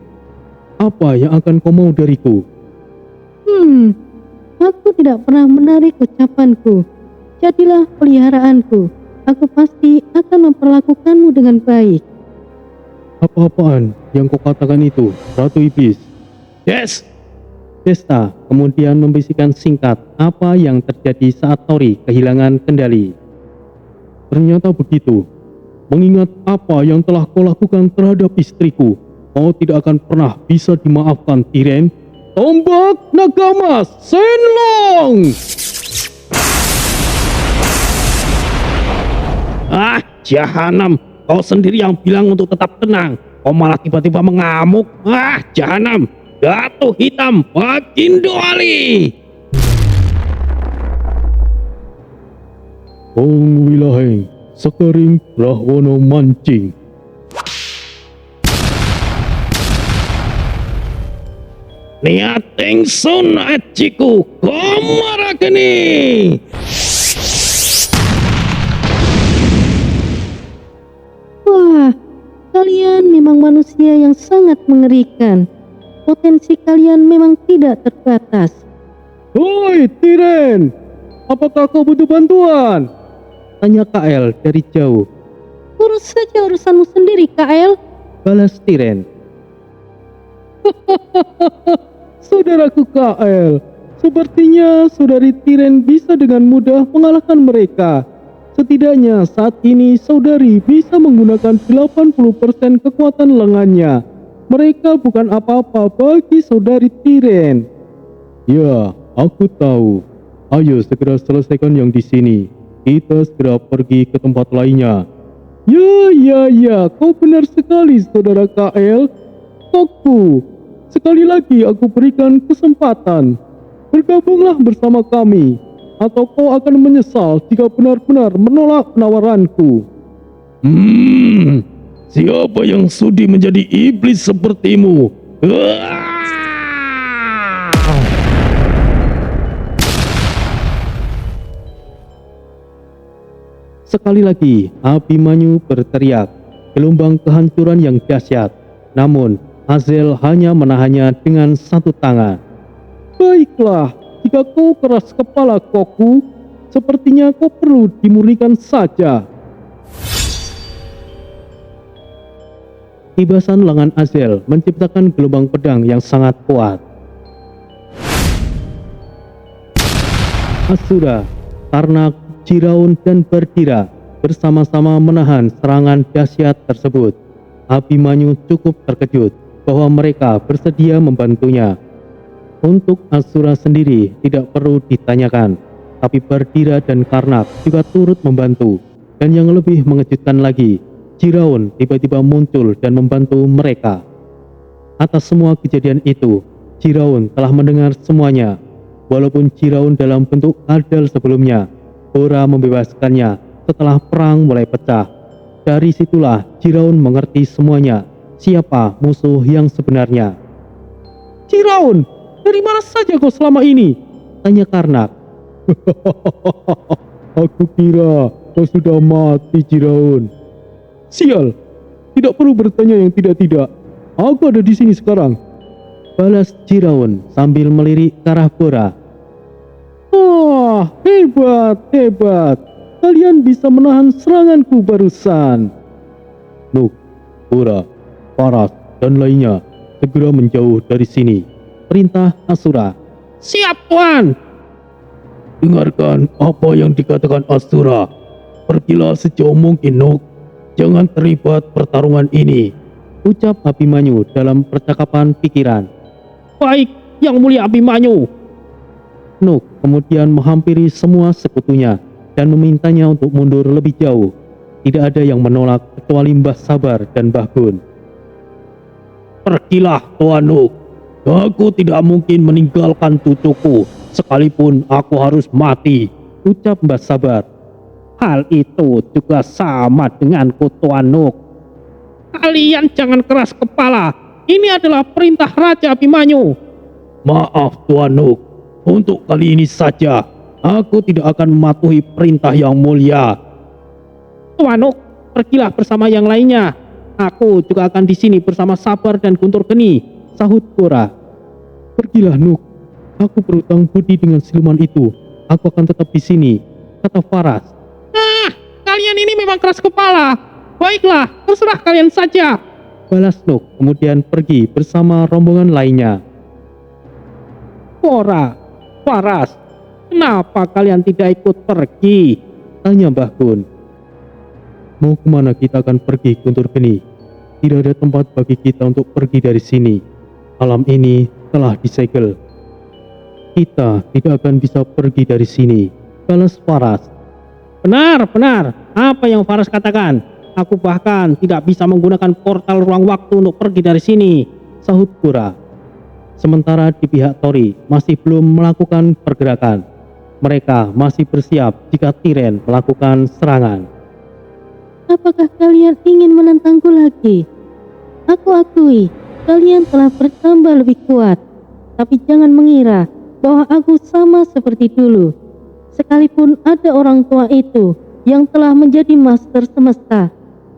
apa yang akan kau mau dariku? Aku tidak pernah menarik ucapanku. Jadilah peliharaanku. Aku pasti akan memperlakukanmu dengan baik. Apa-apaan yang kau katakan itu, Ratu Iblis? Yes! Desta kemudian membisikkan singkat apa yang terjadi saat Tori kehilangan kendali. Ternyata begitu. Mengingat apa yang telah kau lakukan terhadap istriku, kau tidak akan pernah bisa dimaafkan, Tiren. Tombak naga emas Shenlong! Ah, jahanam! Kau sendiri yang bilang untuk tetap tenang. Kau malah tiba-tiba mengamuk. Ah, jahanam! Gato Hitam Bagindo Ali! Ong Wilaheng Sekering Rahwono Mancing. Niateng Sun Ajiku Komarakeni. Wah, kalian memang manusia yang sangat mengerikan. Potensi kalian memang tidak terbatas. Hoi, Tiren! Apakah kau butuh bantuan? Tanya KL dari jauh. Urus saja urusanmu sendiri, KL. Balas Tiren. Saudaraku KL, Sepertinya saudari Tiren bisa dengan mudah mengalahkan mereka. Setidaknya saat ini saudari bisa menggunakan 80% kekuatan lengannya. Mereka bukan apa-apa bagi saudari Tiren. Ya, aku tahu. Ayo segera selesaikan yang di sini. Kita segera pergi ke tempat lainnya. Ya, kau benar sekali, saudara KL. Toku, sekali lagi aku berikan kesempatan. Bergabunglah bersama kami, atau kau akan menyesal jika benar-benar menolak penawaranku. Siapa yang sudi menjadi iblis sepertimu? Sekali lagi, Abimanyu berteriak, gelombang kehancuran yang dahsyat. Namun, Azel hanya menahannya dengan satu tangan. Baiklah, jika kau keras kepala, Koku, sepertinya kau perlu dimurnikan saja. Tibasan lengan Azel menciptakan gelombang pedang yang sangat kuat. Asura, Karnak, Jiraun, dan Bardira bersama-sama menahan serangan dahsyat tersebut. Abimanyu cukup terkejut bahwa mereka bersedia membantunya. Untuk Asura sendiri tidak perlu ditanyakan, tapi Bardira dan Karnak juga turut membantu. Dan yang lebih mengejutkan lagi, Jiraun tiba-tiba muncul dan membantu mereka. Atas semua kejadian itu, Jiraun telah mendengar semuanya. Walaupun Jiraun dalam bentuk kadal sebelumnya, Bora membebaskannya setelah perang mulai pecah. Dari situlah Jiraun mengerti semuanya, siapa musuh yang sebenarnya. Jiraun, dari mana saja kau selama ini? Tanya Karnak. Aku kira kau sudah mati, Jiraun. Sial, tidak perlu bertanya yang tidak-tidak. Aku ada di sini sekarang. Balas Jiraun sambil melirik ke arah Bora. Hebat. Kalian bisa menahan seranganku barusan. Nuk, Bora, Paras, dan lainnya segera menjauh dari sini. Perintah Asura. Siap, Tuan. Dengarkan apa yang dikatakan Asura. Pergilah sejauh mungkin, Nuk. Jangan terlibat pertarungan ini. Ucap Abimanyu dalam percakapan pikiran. Baik, Yang Mulia Abimanyu. Nuk kemudian menghampiri semua sekutunya dan memintanya untuk mundur lebih jauh. Tidak ada yang menolak kecuali Mbah Sabar dan Mbah Gun. Pergilah, Tuan Nuk. Aku tidak mungkin meninggalkan cucuku, sekalipun aku harus mati, ucap Mbah Sabar. Hal itu juga sama denganku, Tuan Nuk. Kalian jangan keras kepala. Ini adalah perintah Raja Abimanyu. Maaf, Tuan Nuk. Untuk kali ini saja, aku tidak akan mematuhi perintah yang mulia. Tuan Nuk, pergilah bersama yang lainnya. Aku juga akan di sini bersama Sabar dan Guntur Geni, sahut Bora. Pergilah, Nuk. Aku berutang budi dengan siluman itu. Aku akan tetap di sini, kata Faras. Kalian ini memang keras kepala. Baiklah, terserah kalian saja, balas Nuk, kemudian pergi bersama rombongan lainnya. Bora, Faras, kenapa kalian tidak ikut pergi? Tanya Mbah Gun. Mau kemana kita akan pergi, Guntur Geni? Tidak ada tempat bagi kita untuk pergi dari sini. Alam ini telah disegel. Kita tidak akan bisa pergi dari sini, balas Faras. Benar. Apa yang Faras katakan? Aku bahkan tidak bisa menggunakan portal ruang waktu untuk pergi dari sini, sahut Bora. Sementara di pihak Tori masih belum melakukan pergerakan. Mereka masih bersiap jika Tiren melakukan serangan. Apakah kalian ingin menentangku lagi? Aku akui, kalian telah bertambah lebih kuat. Tapi jangan mengira bahwa aku sama seperti dulu. Sekalipun ada orang tua itu yang telah menjadi master semesta,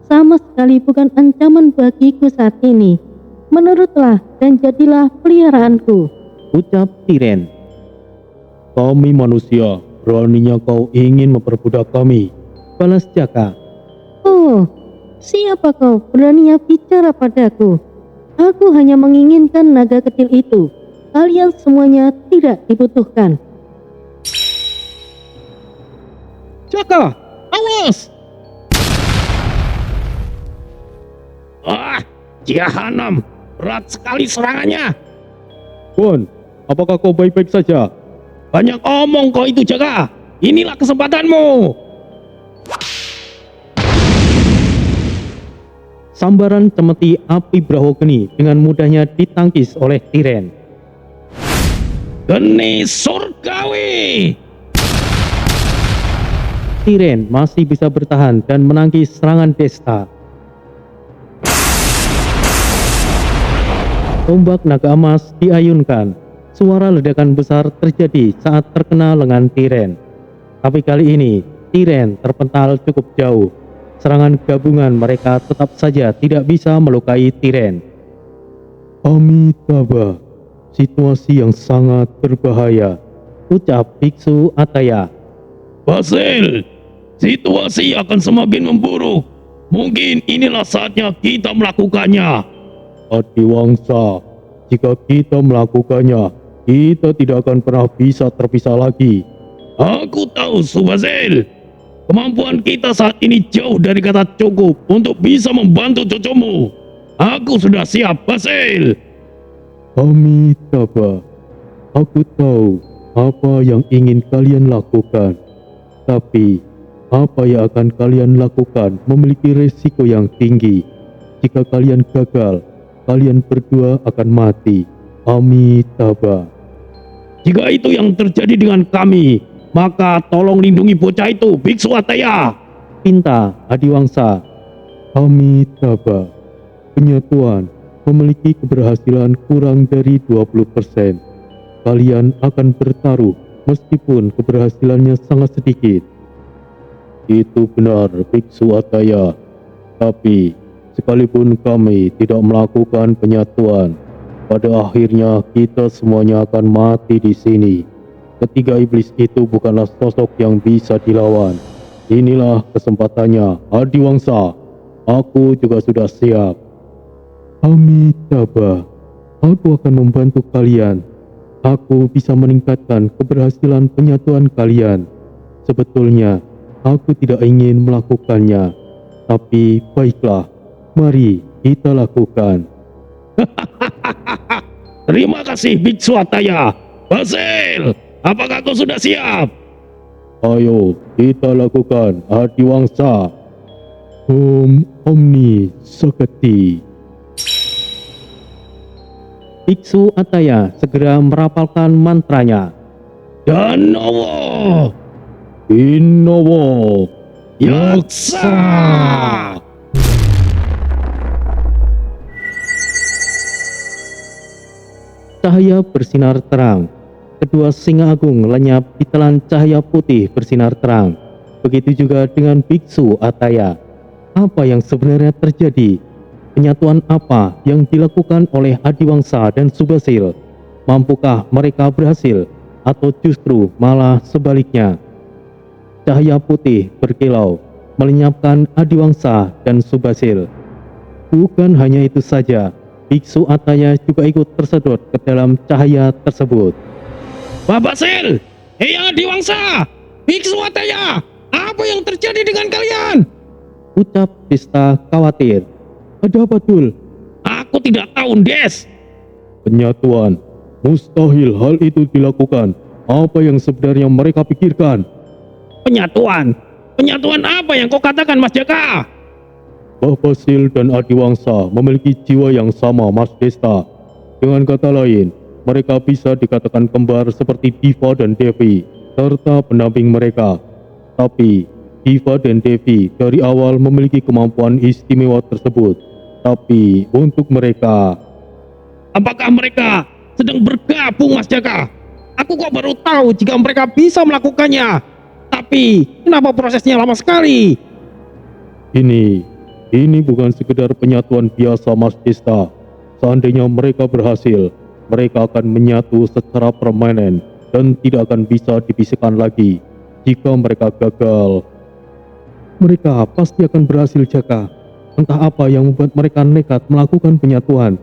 sama sekali bukan ancaman bagiku saat ini. Menurutlah dan jadilah peliharaanku, ucap Tiren. Kami manusia, beraninya kau ingin memperbudak kami, balas Jaka. Oh, siapa kau beraninya bicara padaku? Aku hanya menginginkan naga kecil itu. kalian semuanya tidak dibutuhkan. Jaka, awas! Ah, Jahanam, berat sekali serangannya. Bon, apakah kau baik-baik saja? Banyak omong kau itu, Jaka. Inilah kesempatanmu. Sambaran cemeti api Brahogeni dengan mudahnya ditangkis oleh Tiren. Geni surgawi! Tiren masih bisa bertahan dan menangkis serangan Desta. Tombak naga emas diayunkan. Suara ledakan besar terjadi saat terkena lengan Tiren. Tapi kali ini, Tiren terpental cukup jauh. Serangan gabungan mereka tetap saja tidak bisa melukai Tiren. Amitabha, situasi yang sangat berbahaya, ucap Biksu Ataya. Basil, situasi akan semakin memburuk. Mungkin inilah saatnya kita melakukannya. Adiwangsa, jika kita melakukannya, kita tidak akan pernah bisa terpisah lagi. Aku tahu, Subazil. Kemampuan kita saat ini jauh dari kata cukup untuk bisa membantu cucumu. Aku sudah siap, Basil. Amitabha, aku tahu apa yang ingin kalian lakukan. Tapi, apa yang akan kalian lakukan memiliki resiko yang tinggi. Jika kalian gagal, kalian berdua akan mati. Amitabha. Jika itu yang terjadi dengan kami, maka tolong lindungi bocah itu, Biksu Ataya. Pinta Adiwangsa. Amitabha, penyatuan memiliki keberhasilan kurang dari 20%. Kalian akan bertaruh meskipun keberhasilannya sangat sedikit. Itu benar, Biksu Ataya. Tapi, sekalipun kami tidak melakukan penyatuan, pada akhirnya kita semuanya akan mati di sini. Ketiga iblis itu bukanlah sosok yang bisa dilawan. Inilah kesempatannya, Adiwangsa. Aku juga sudah siap. Amitabha, aku akan membantu kalian. Aku bisa meningkatkan keberhasilan penyatuan kalian. Sebetulnya, aku tidak ingin melakukannya. Tapi baiklah, mari kita lakukan. Terima kasih, Biksu Ataya. Basil, apakah kau sudah siap? Ayo, kita lakukan, Adiwangsa. Omni Sakti. Biksu Ataya segera merapalkan mantranya. Danowo, Inowo, Yaksa. Cahaya bersinar terang. Kedua singa agung lenyap ditelan cahaya putih bersinar terang. Begitu juga dengan Biksu Ataya. Apa yang sebenarnya terjadi? Penyatuan apa yang dilakukan oleh Adiwangsa dan Subazil? Mampukah mereka berhasil? Atau justru malah sebaliknya? Cahaya putih berkilau, melenyapkan Adiwangsa dan Subazil. Bukan hanya itu saja, Biksu Ataya juga ikut tersedot ke dalam cahaya tersebut. Pak Basil, Eyang Adiwangsa, Biksu Ataya, apa yang terjadi dengan kalian? Ucap Desta khawatir. Ada apa, Dul? Aku tidak tahu, Des. Penyatuan, mustahil hal itu dilakukan. Apa yang sebenarnya mereka pikirkan? Penyatuan? Penyatuan apa yang kau katakan, Mas Jaka? Bah Basil dan Adiwangsa memiliki jiwa yang sama, Mas Desta. Dengan kata lain, mereka bisa dikatakan kembar seperti Diva dan Devi, serta pendamping mereka. Tapi, Diva dan Devi dari awal memiliki kemampuan istimewa tersebut. Tapi, untuk mereka... Apakah mereka sedang bergabung, Mas Jaka? Aku kok baru tahu jika mereka bisa melakukannya. Tapi, kenapa prosesnya lama sekali? Ini bukan sekedar penyatuan biasa, Mas Desta. Seandainya mereka berhasil, mereka akan menyatu secara permanen dan tidak akan bisa dipisahkan lagi. Jika mereka gagal, mereka pasti akan berhasil, Jaka. Entah apa yang membuat mereka nekat melakukan penyatuan.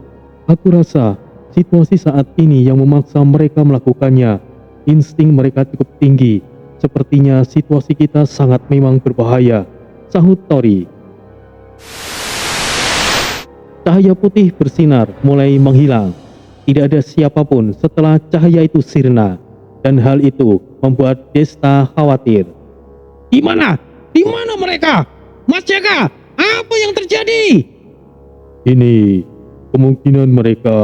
Aku rasa Situasi saat ini yang memaksa mereka melakukannya. Insting mereka cukup tinggi. Sepertinya situasi kita sangat memang berbahaya, sahut Tori. Cahaya putih bersinar mulai menghilang. Tidak ada siapapun setelah cahaya itu sirna. Dan hal itu membuat Desta khawatir. Di mana? Di mana mereka? Mas Jaka, apa yang terjadi? Ini kemungkinan mereka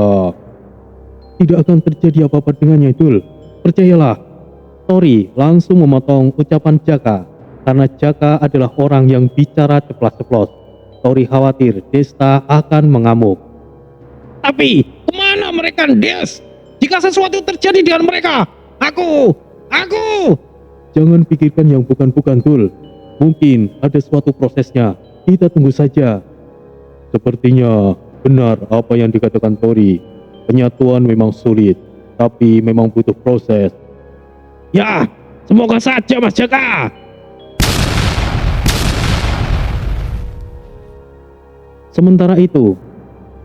tidak akan terjadi apa-apa dengannya, Dul. Percayalah. Tori langsung memotong ucapan Jaka karena Jaka adalah orang yang bicara ceplas-ceplos. Tori khawatir Desta akan mengamuk. Tapi kemana mereka, Des? Jika sesuatu terjadi dengan mereka, aku. Jangan pikirkan yang bukan-bukan, Dul. Mungkin ada suatu prosesnya. Kita tunggu saja. Sepertinya benar apa yang dikatakan Tori. Penyatuan memang sulit, tapi memang butuh proses. Ya, semoga saja, Mas Jaka. Sementara itu,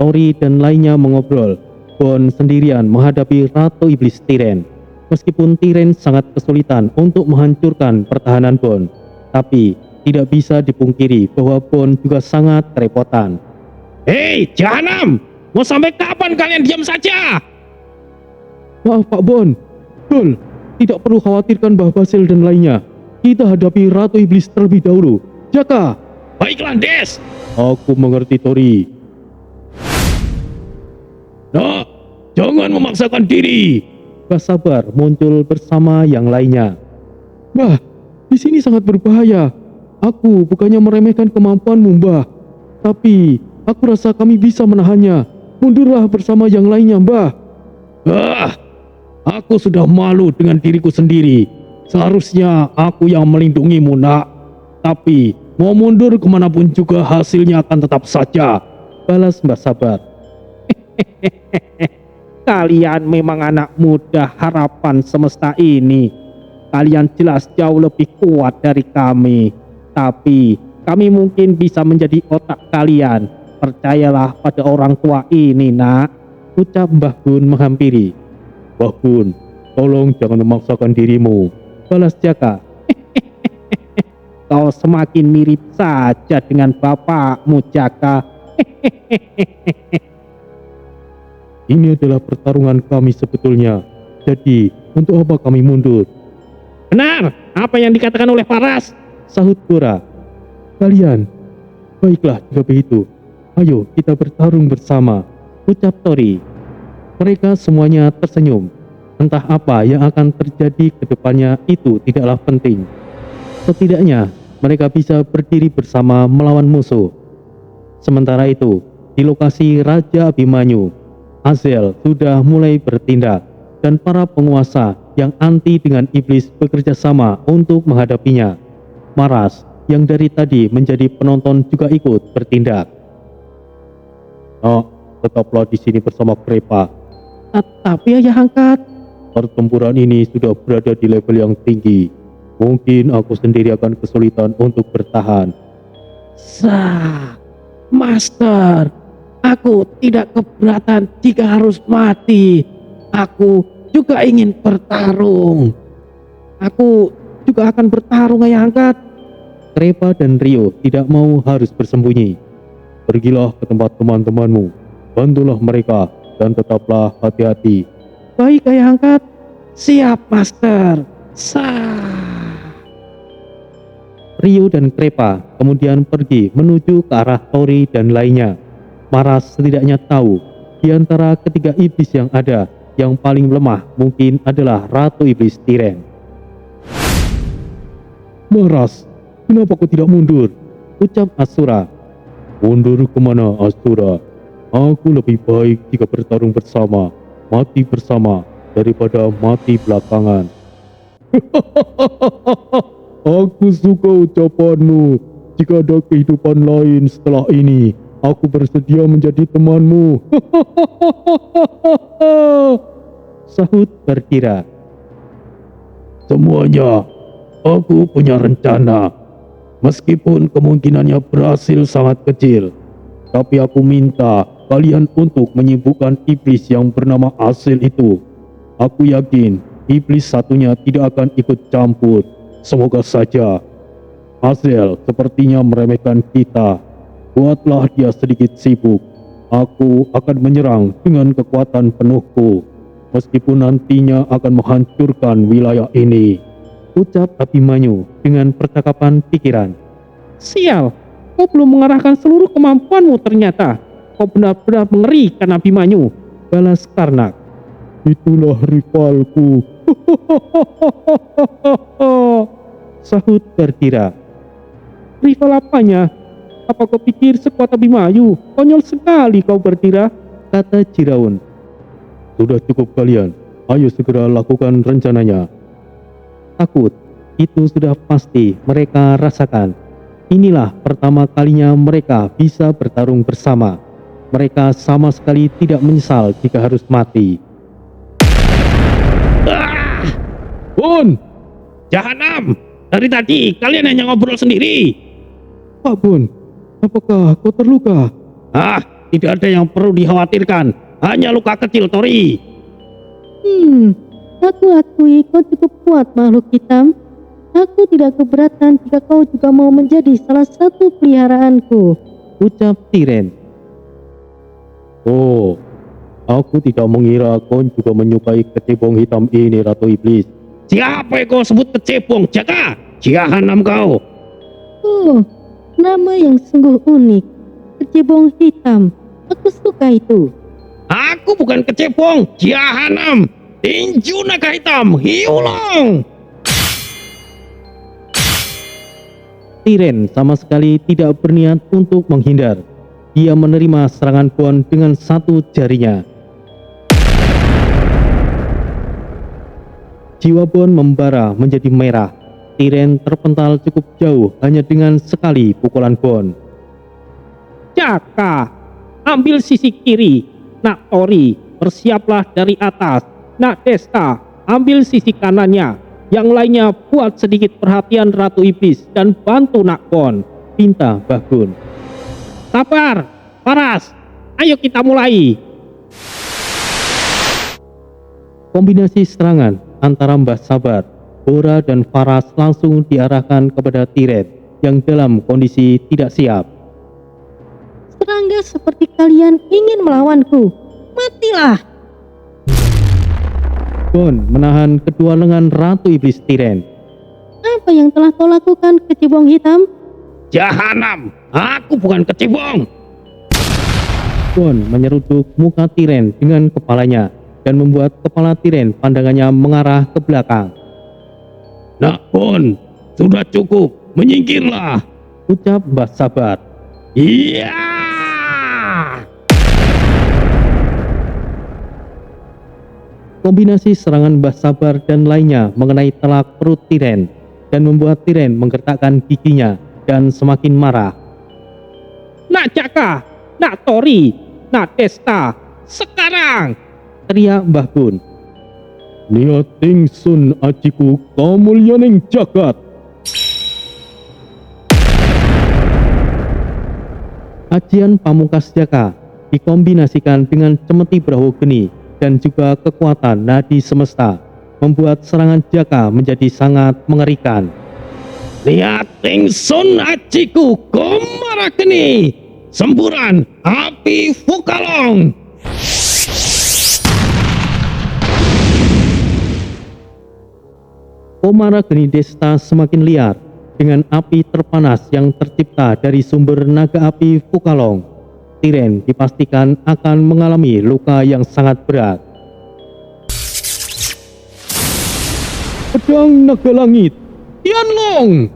Tori dan lainnya mengobrol. Bon sendirian menghadapi Ratu Iblis Tiren. Meskipun Tiren sangat kesulitan untuk menghancurkan pertahanan Bon, tapi tidak bisa dipungkiri bahwa Bon juga sangat kerepotan. Hei, Jahanam! Mau sampai kapan kalian diam saja? Maaf Pak Bon. Dul, tidak perlu khawatirkan Mbah Basil dan lainnya. Kita hadapi Ratu Iblis terlebih dahulu. Jaka. Baiklah, Des. Aku mengerti, Tori. Nah, jangan memaksakan diri. Mbah Sabar muncul bersama yang lainnya. Mbah, di sini sangat berbahaya. Aku bukannya meremehkan kemampuanmu, Mbah. Tapi aku rasa kami bisa menahannya. Mundurlah bersama yang lainnya, Mbah. Aku sudah malu dengan diriku sendiri. Seharusnya aku yang melindungimu, Nak. Tapi mau mundur kemanapun juga hasilnya akan tetap saja, balas Mbah Sabar. Kalian memang anak muda harapan semesta ini. Kalian jelas jauh lebih kuat dari kami. Tapi kami mungkin bisa menjadi otak kalian. Percayalah pada orang tua ini, Nak, ucap Mbah Gun menghampiri. Mbah Gun, tolong jangan memaksakan dirimu, balas Jaka. Kau semakin mirip saja dengan bapakmu, Jaka. Ini adalah pertarungan kami sebetulnya. Jadi, untuk apa kami mundur? Benar, apa yang dikatakan oleh Paras, sahut Gora. Kalian, baiklah jika begitu. Ayo kita bertarung bersama, ucap Tori. Mereka semuanya tersenyum. Entah apa yang akan terjadi ke depannya itu tidaklah penting. Setidaknya mereka bisa berdiri bersama melawan musuh. Sementara itu, di lokasi Raja Abimanyu, Azel sudah mulai bertindak dan para penguasa yang anti dengan iblis bekerja sama untuk menghadapinya. Maras yang dari tadi menjadi penonton juga ikut bertindak. Tetaplah di sini bersama Krepa. Tapi ayah angkat, pertempuran ini sudah berada di level yang tinggi. Mungkin aku sendiri akan kesulitan untuk bertahan. Master, aku tidak keberatan jika harus mati. Aku juga ingin bertarung. Aku juga akan bertarung, ayah angkat. Krepa dan Rio tidak mau harus bersembunyi. Pergilah ke tempat teman-temanmu, bantulah mereka, dan tetaplah hati-hati. Baik, ayah angkat. Siap, Master. Rio dan Krepa kemudian pergi menuju ke arah Tori dan lainnya. Maras setidaknya tahu, di antara ketiga iblis yang ada, yang paling lemah mungkin adalah Ratu Iblis Tiren. Maras, kenapa kau tidak mundur? Ucap Asura. Mundur kemana, Asura? Aku lebih baik jika bertarung bersama, mati bersama, daripada mati belakangan. Aku suka ucapanmu. Jika ada kehidupan lain setelah ini, aku bersedia menjadi temanmu. Sahut Bardira. Semuanya, aku punya rencana. Meskipun kemungkinannya berhasil sangat kecil, tapi aku minta kalian untuk menyibukkan iblis yang bernama Azel itu. Aku yakin iblis satunya tidak akan ikut campur. Semoga saja. Azel sepertinya meremehkan kita. Buatlah dia sedikit sibuk. Aku akan menyerang dengan kekuatan penuhku, meskipun nantinya akan menghancurkan wilayah ini, ucap Abimanyu dengan percakapan pikiran. Sial, kau belum mengarahkan seluruh kemampuanmu ternyata. Kau benar-benar mengerikan Abimanyu, balas Karnak. Itulah rivalku, sahut Berdira. Rival apanya? Apa kau pikir sekuat Abimanyu? Konyol sekali kau Berdira, kata Jiraun. Sudah cukup kalian, ayo segera lakukan rencananya. Takut, itu sudah pasti mereka rasakan. Inilah pertama kalinya mereka bisa bertarung bersama. Mereka sama sekali tidak menyesal jika harus mati. Bun! Jahanam! Dari tadi kalian hanya ngobrol sendiri. Pak Bun, apakah kau terluka? Tidak ada yang perlu dikhawatirkan. Hanya luka kecil, Tori. Aku akui kau cukup kuat makhluk hitam. Aku tidak keberatan jika kau juga mau menjadi salah satu peliharaanku, ucap Tiren. Oh, aku tidak mengira kau juga menyukai kecebong hitam ini, Ratu Iblis. Siapa yang kau sebut kecebong? Jaga! Jahanam kau! Oh, nama yang sungguh unik. Kecebong hitam. Aku suka itu. Aku bukan kecebong, Jahanam. Tinju naga hitam, hiulong! Tiren sama sekali tidak berniat untuk menghindar. Dia menerima serangan Bon dengan satu jarinya. Jiwa Bon membara menjadi merah. Tiren terpental cukup jauh hanya dengan sekali pukulan Bon. Jaka, ambil sisi kiri. Nak Tori, bersiaplah dari atas. Nak Desta, ambil sisi kanannya. Yang lainnya buat sedikit perhatian Ratu Iblis dan bantu Nak Bon, pinta Bahgun. Sabar, Paras, ayo kita mulai. Kombinasi serangan antara Mbah Sabar, Bora dan Faras langsung diarahkan kepada Tiren yang dalam kondisi tidak siap. Serangga seperti kalian ingin melawanku. Matilah. Bon menahan kedua lengan Ratu Iblis Tiren. Apa yang telah kau lakukan, kecebong hitam? Jahanam, aku bukan kecebong. Bon menyeruduk muka Tiren dengan kepalanya dan membuat kepala Tiren pandangannya mengarah ke belakang. Nak Bon, sudah cukup, menyingkirlah, ucap Mbah Sabar. Iya. Kombinasi serangan Mbah Sabar dan lainnya mengenai telak perut Tiren dan membuat Tiren menggertakkan giginya dan semakin marah. Nak Jaka, Nak Tori, Nak Desta, sekarang! Teriak Mbah Bun. Niat Tingsun ajiku kamulyaning jagat. Ajian Pamungkas Jaka dikombinasikan dengan cemeti Brahu Geni dan juga kekuatan nadi semesta, membuat serangan Jaka menjadi sangat mengerikan. Lihat Tingsun ajiku Komarageni, semburan api Fukalong. Komarageni Desta semakin liar dengan api terpanas yang tercipta dari sumber naga api Fukalong. Tiren dipastikan akan mengalami luka yang sangat berat. Pedang Naga Langit, Tianlong!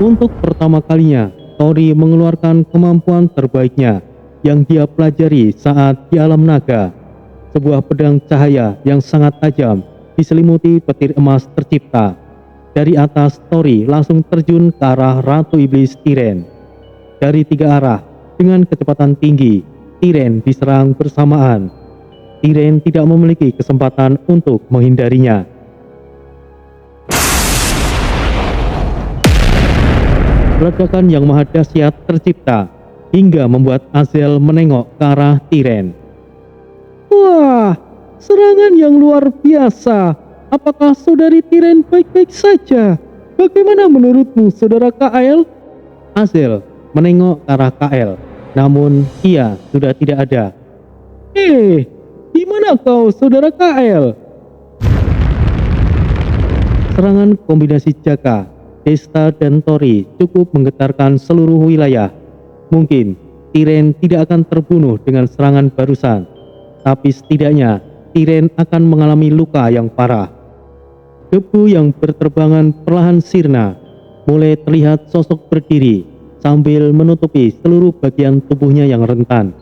Untuk pertama kalinya, Tori mengeluarkan kemampuan terbaiknya yang dia pelajari saat di alam naga. Sebuah pedang cahaya yang sangat tajam diselimuti petir emas tercipta. Dari atas, Tori langsung terjun ke arah Ratu Iblis Tiren. Dari tiga arah, dengan kecepatan tinggi, Tiren diserang bersamaan. Tiren tidak memiliki kesempatan untuk menghindarinya. Ledakan yang maha dahsyat tercipta hingga membuat Azel menengok ke arah Tiren. Wah, serangan yang luar biasa. Apakah saudari Tiren baik-baik saja? Bagaimana menurutmu, saudara Kael? Azel menengok ke arah Kael, namun ia sudah tidak ada. Di mana kau, saudara Kael? Serangan kombinasi Jaka, Desta, dan Tori cukup menggetarkan seluruh wilayah. Mungkin Tiren tidak akan terbunuh dengan serangan barusan, tapi setidaknya Tiren akan mengalami luka yang parah. Debu yang berterbangan perlahan sirna, mulai terlihat sosok berdiri sambil menutupi seluruh bagian tubuhnya yang rentan.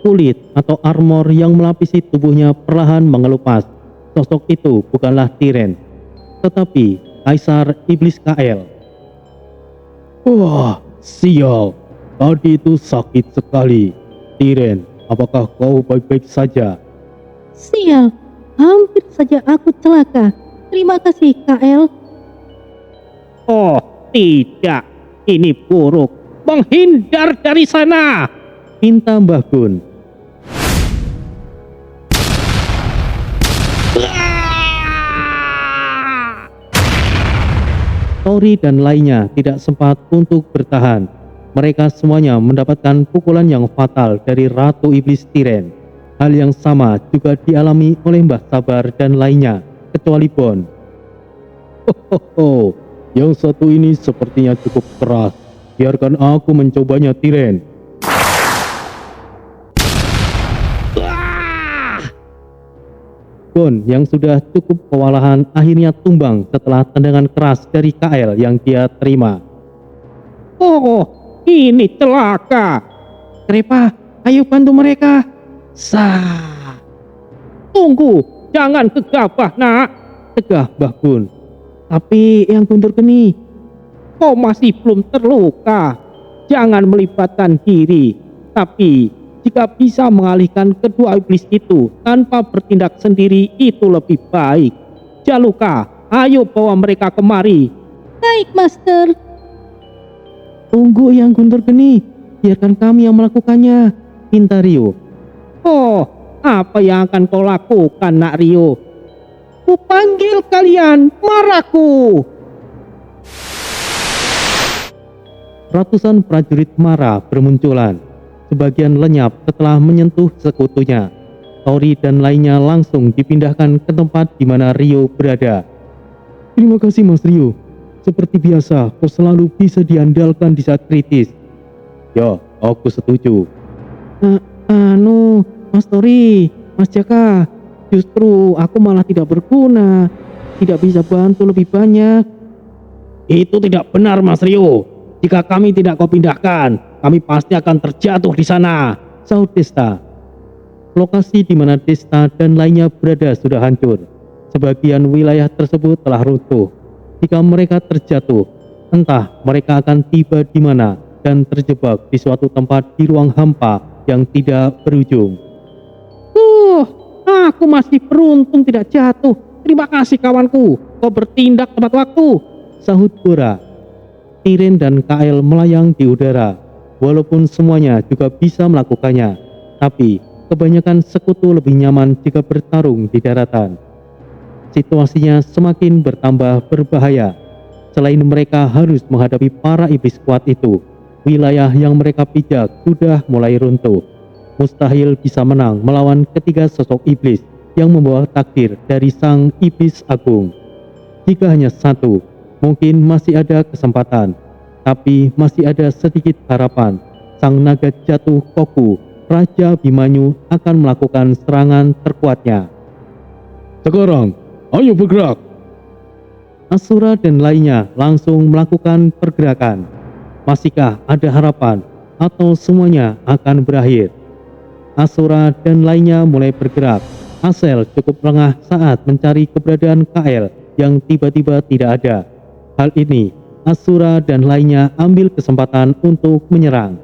Kulit atau armor yang melapisi tubuhnya perlahan mengelupas. Sosok itu bukanlah Tiren, tetapi Kaisar Iblis Kael. Wah, sial. Tadi itu sakit sekali. Tiren, apakah kau baik-baik saja? Sial, hampir saja aku celaka. Terima kasih, Kael. Oh, tidak. Ini buruk. Menghindar dari sana, pinta Mbah Gun. Tori dan lainnya tidak sempat untuk bertahan. Mereka semuanya mendapatkan pukulan yang fatal dari Ratu Iblis Tiren. Hal yang sama juga dialami oleh Mbah Sabar dan lainnya, kecuali Bon. Yang satu ini sepertinya cukup keras. Biarkan aku mencobanya, Tiren. Bon yang sudah cukup kewalahan akhirnya tumbang setelah tendangan keras dari Kael yang dia terima. Oh, ini celaka. Krepa, ayo bantu mereka. Sah. Tunggu, jangan gegabah, nak. Tegah Mbah Gun. Tapi yang Guntur Geni, kau masih belum terluka. Jangan melibatkan diri. Tapi jika bisa mengalihkan kedua iblis itu tanpa bertindak sendiri, itu lebih baik. Jaluka, ayo bawa mereka kemari. Baik, Master. Tunggu yang Guntur Geni, biarkan kami yang melakukannya, pinta Rio. Oh, apa yang akan kau lakukan, nak Rio? Kupanggil kalian, maraku. Ratusan prajurit Mara bermunculan. Sebagian lenyap setelah menyentuh sekutunya. Tori dan lainnya langsung dipindahkan ke tempat di mana Rio berada. Terima kasih, Mas Rio. Seperti biasa, kau selalu bisa diandalkan di saat kritis. Ya, aku setuju. Mas Tori, Mas Jaka, justru aku malah tidak berguna. Tidak bisa bantu lebih banyak. Itu tidak benar, Mas Rio. Jika kami tidak kau pindahkan, kami pasti akan terjatuh di sana, sahut Desta. Lokasi di mana Desta dan lainnya berada sudah hancur. Sebagian wilayah tersebut telah runtuh. Jika mereka terjatuh, entah mereka akan tiba di mana dan terjebak di suatu tempat di ruang hampa yang tidak berujung. Aku masih beruntung tidak jatuh. Terima kasih kawanku, kau bertindak tepat waktu, sahut Bora. Tiren dan Kael melayang di udara. Walaupun semuanya juga bisa melakukannya, tapi kebanyakan sekutu lebih nyaman jika bertarung di daratan. Situasinya semakin bertambah berbahaya. Selain mereka harus menghadapi para iblis kuat itu, wilayah yang mereka pijak sudah mulai runtuh. Mustahil bisa menang melawan ketiga sosok iblis yang membawa takdir dari sang iblis agung. Jika hanya satu, mungkin masih ada kesempatan, tapi masih ada sedikit harapan. Sang naga jatuh Koku, Raja Abimanyu, akan melakukan serangan terkuatnya. Sekarang, ayo bergerak. Asura dan lainnya langsung melakukan pergerakan. Masihkah ada harapan atau semuanya akan berakhir? Asura dan lainnya mulai bergerak. Asel cukup lengah saat mencari keberadaan Kael yang tiba-tiba tidak ada. Hal ini, Asura dan lainnya ambil kesempatan untuk menyerang.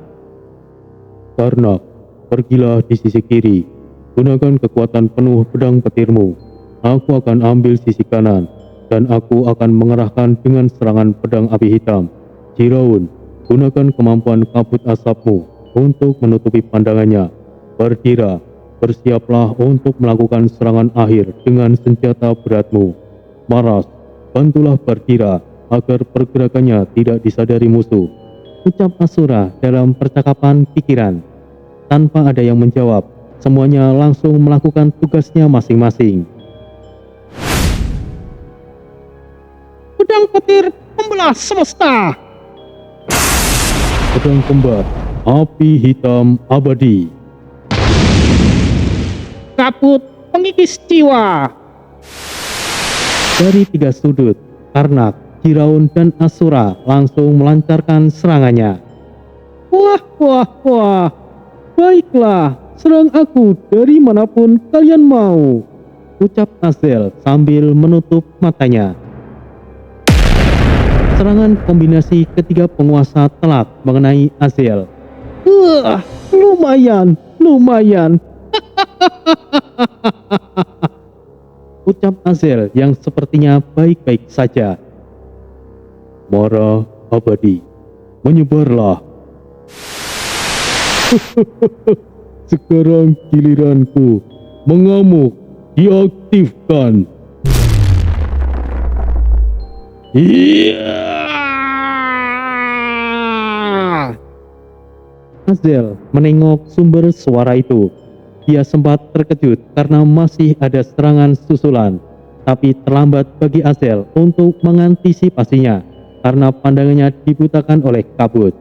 Karnak, pergilah di sisi kiri. Gunakan kekuatan penuh pedang petirmu. Aku akan ambil sisi kanan, dan aku akan mengerahkan dengan serangan pedang api hitam. Jiraun, gunakan kemampuan kabut asapmu untuk menutupi pandangannya. Bardira, bersiaplah untuk melakukan serangan akhir dengan senjata beratmu. Maras, bantulah Bardira agar pergerakannya tidak disadari musuh, ucap Asura dalam percakapan pikiran. Tanpa ada yang menjawab, semuanya langsung melakukan tugasnya masing-masing. Pedang petir membelah semesta. Pedang kembar, api hitam abadi. Kabut pengikis jiwa. Dari 3 sudut, Karnak, Jiraun, dan Asura langsung melancarkan serangannya. Wah, wah, wah. Baiklah, serang aku dari manapun kalian mau, Ucap Azel sambil menutup matanya. Serangan kombinasi ketiga penguasa telak mengenai Azel. Lumayan, lumayan. Ucap Azel yang sepertinya baik-baik saja. Mara abadi, menyebarlah. Sekarang giliranku, mengamuk, diaktifkan. Iya. Azel menengok sumber suara itu. Dia sempat terkejut karena masih ada serangan susulan, tapi terlambat bagi Azel untuk mengantisipasinya karena pandangannya dibutakan oleh kabut.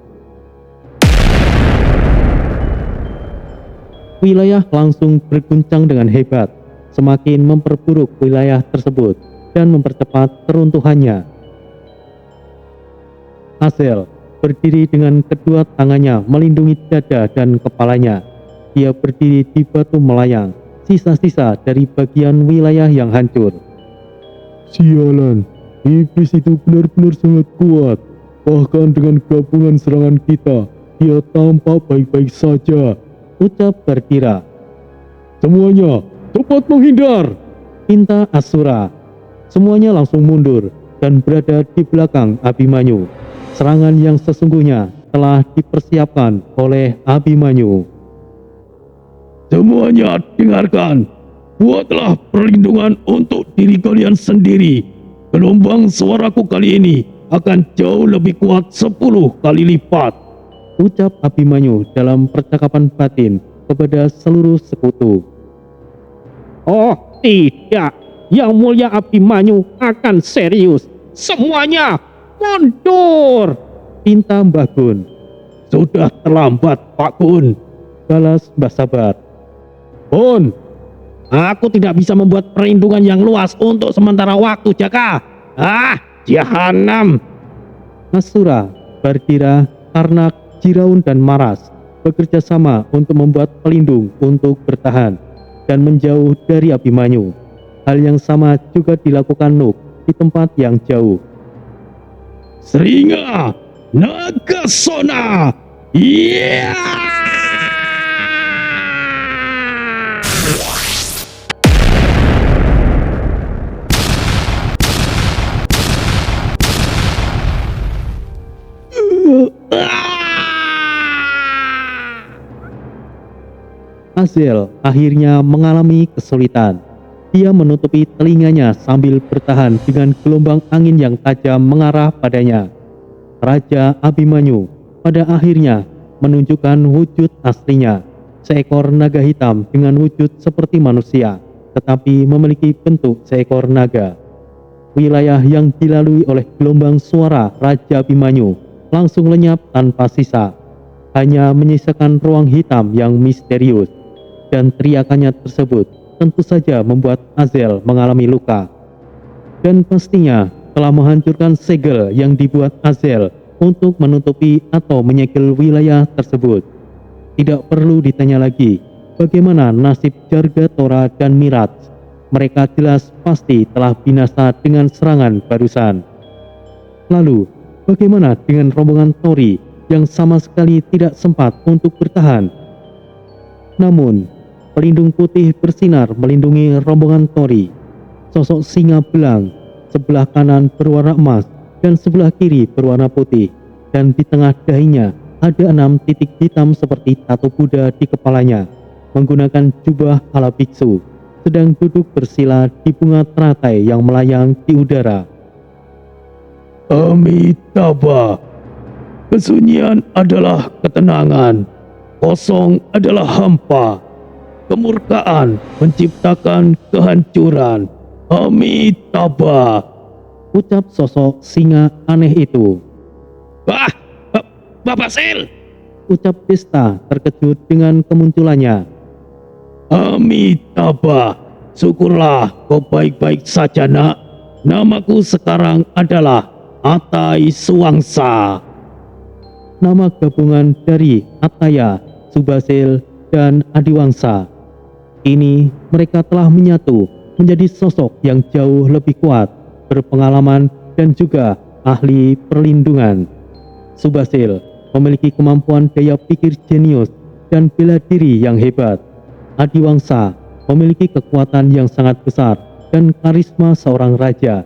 Wilayah langsung berguncang dengan hebat, semakin memperburuk wilayah tersebut dan mempercepat keruntuhannya. Azel berdiri dengan kedua tangannya melindungi dada dan kepalanya. Dia berdiri di batu melayang, sisa-sisa dari bagian wilayah yang hancur. Sialan, iblis itu benar-benar sangat kuat. Bahkan dengan gabungan serangan kita, dia tampak baik-baik saja, ucap Bardira. Semuanya, cepat menghindar, pinta Asura. Semuanya langsung mundur dan berada di belakang Abimanyu. Serangan yang sesungguhnya telah dipersiapkan oleh Abimanyu. Semuanya dengarkan, buatlah perlindungan untuk diri kalian sendiri. Gelombang suaraku kali ini akan jauh lebih kuat 10 kali lipat, ucap Abimanyu dalam percakapan batin kepada seluruh sekutu. Oh tidak, Yang Mulia Abimanyu akan serius. Semuanya mundur, pinta Mbah Gun. Sudah terlambat Pak Gun, balas Mbah Sabar. Bun, aku tidak bisa membuat perlindungan yang luas untuk sementara waktu, Jaka. Jahanam. Asura, Bardira, Karnak, Jiraun, dan Maras bekerja sama untuk membuat pelindung untuk bertahan dan menjauh dari Abimanyu. Hal yang sama juga dilakukan Nuk di tempat yang jauh. Seringa Nagasona, iya! Azel akhirnya mengalami kesulitan. Dia menutupi telinganya sambil bertahan dengan gelombang angin yang tajam mengarah padanya. Raja Abimanyu pada akhirnya menunjukkan wujud aslinya, seekor naga hitam dengan wujud seperti manusia, tetapi memiliki bentuk seekor naga. Wilayah yang dilalui oleh gelombang suara Raja Abimanyu langsung lenyap tanpa sisa, hanya menyisakan ruang hitam yang misterius, dan teriakannya tersebut tentu saja membuat Azel mengalami luka. Dan pastinya telah menghancurkan segel yang dibuat Azel untuk menutupi atau menyegel wilayah tersebut. Tidak perlu ditanya lagi bagaimana nasib Jargatora dan Miraj. Mereka jelas pasti telah binasa dengan serangan barusan. Lalu, bagaimana dengan rombongan Tori yang sama sekali tidak sempat untuk bertahan? Namun, pelindung putih bersinar melindungi rombongan Tori. Sosok singa belang, sebelah kanan berwarna emas dan sebelah kiri berwarna putih, dan di tengah dahinya ada 6 titik hitam seperti tato Buddha di kepalanya, menggunakan jubah ala biksu, sedang duduk bersila di bunga teratai yang melayang di udara. Amitabha, kesunyian adalah ketenangan, kosong adalah hampa, kemurkaan menciptakan kehancuran. Amitabha. Ucap sosok singa aneh itu. Wah, Bapak Sil. Ucap Desta terkejut dengan kemunculannya. Amitabha, syukurlah kau baik-baik saja nak. Namaku sekarang adalah Atai Suwangsa. Nama gabungan dari Ataya, Subasil, dan Adiwangsa. Kini mereka telah menyatu menjadi sosok yang jauh lebih kuat, berpengalaman, dan juga ahli perlindungan. Subasil memiliki kemampuan daya pikir jenius dan bela diri yang hebat. Adiwangsa memiliki kekuatan yang sangat besar dan karisma seorang raja.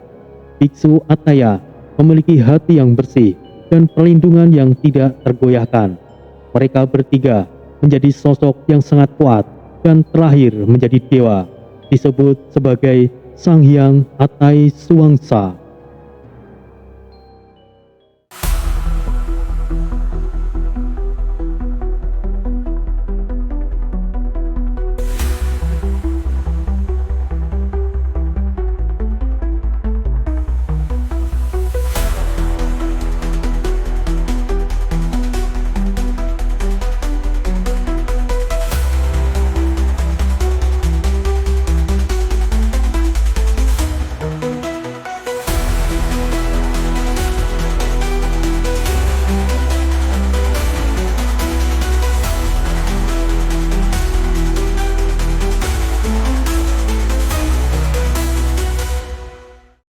Biksu Ataya memiliki hati yang bersih dan perlindungan yang tidak tergoyahkan. Mereka bertiga menjadi sosok yang sangat kuat dan terakhir menjadi dewa, disebut sebagai Sang Hyang Atai Suwangsa.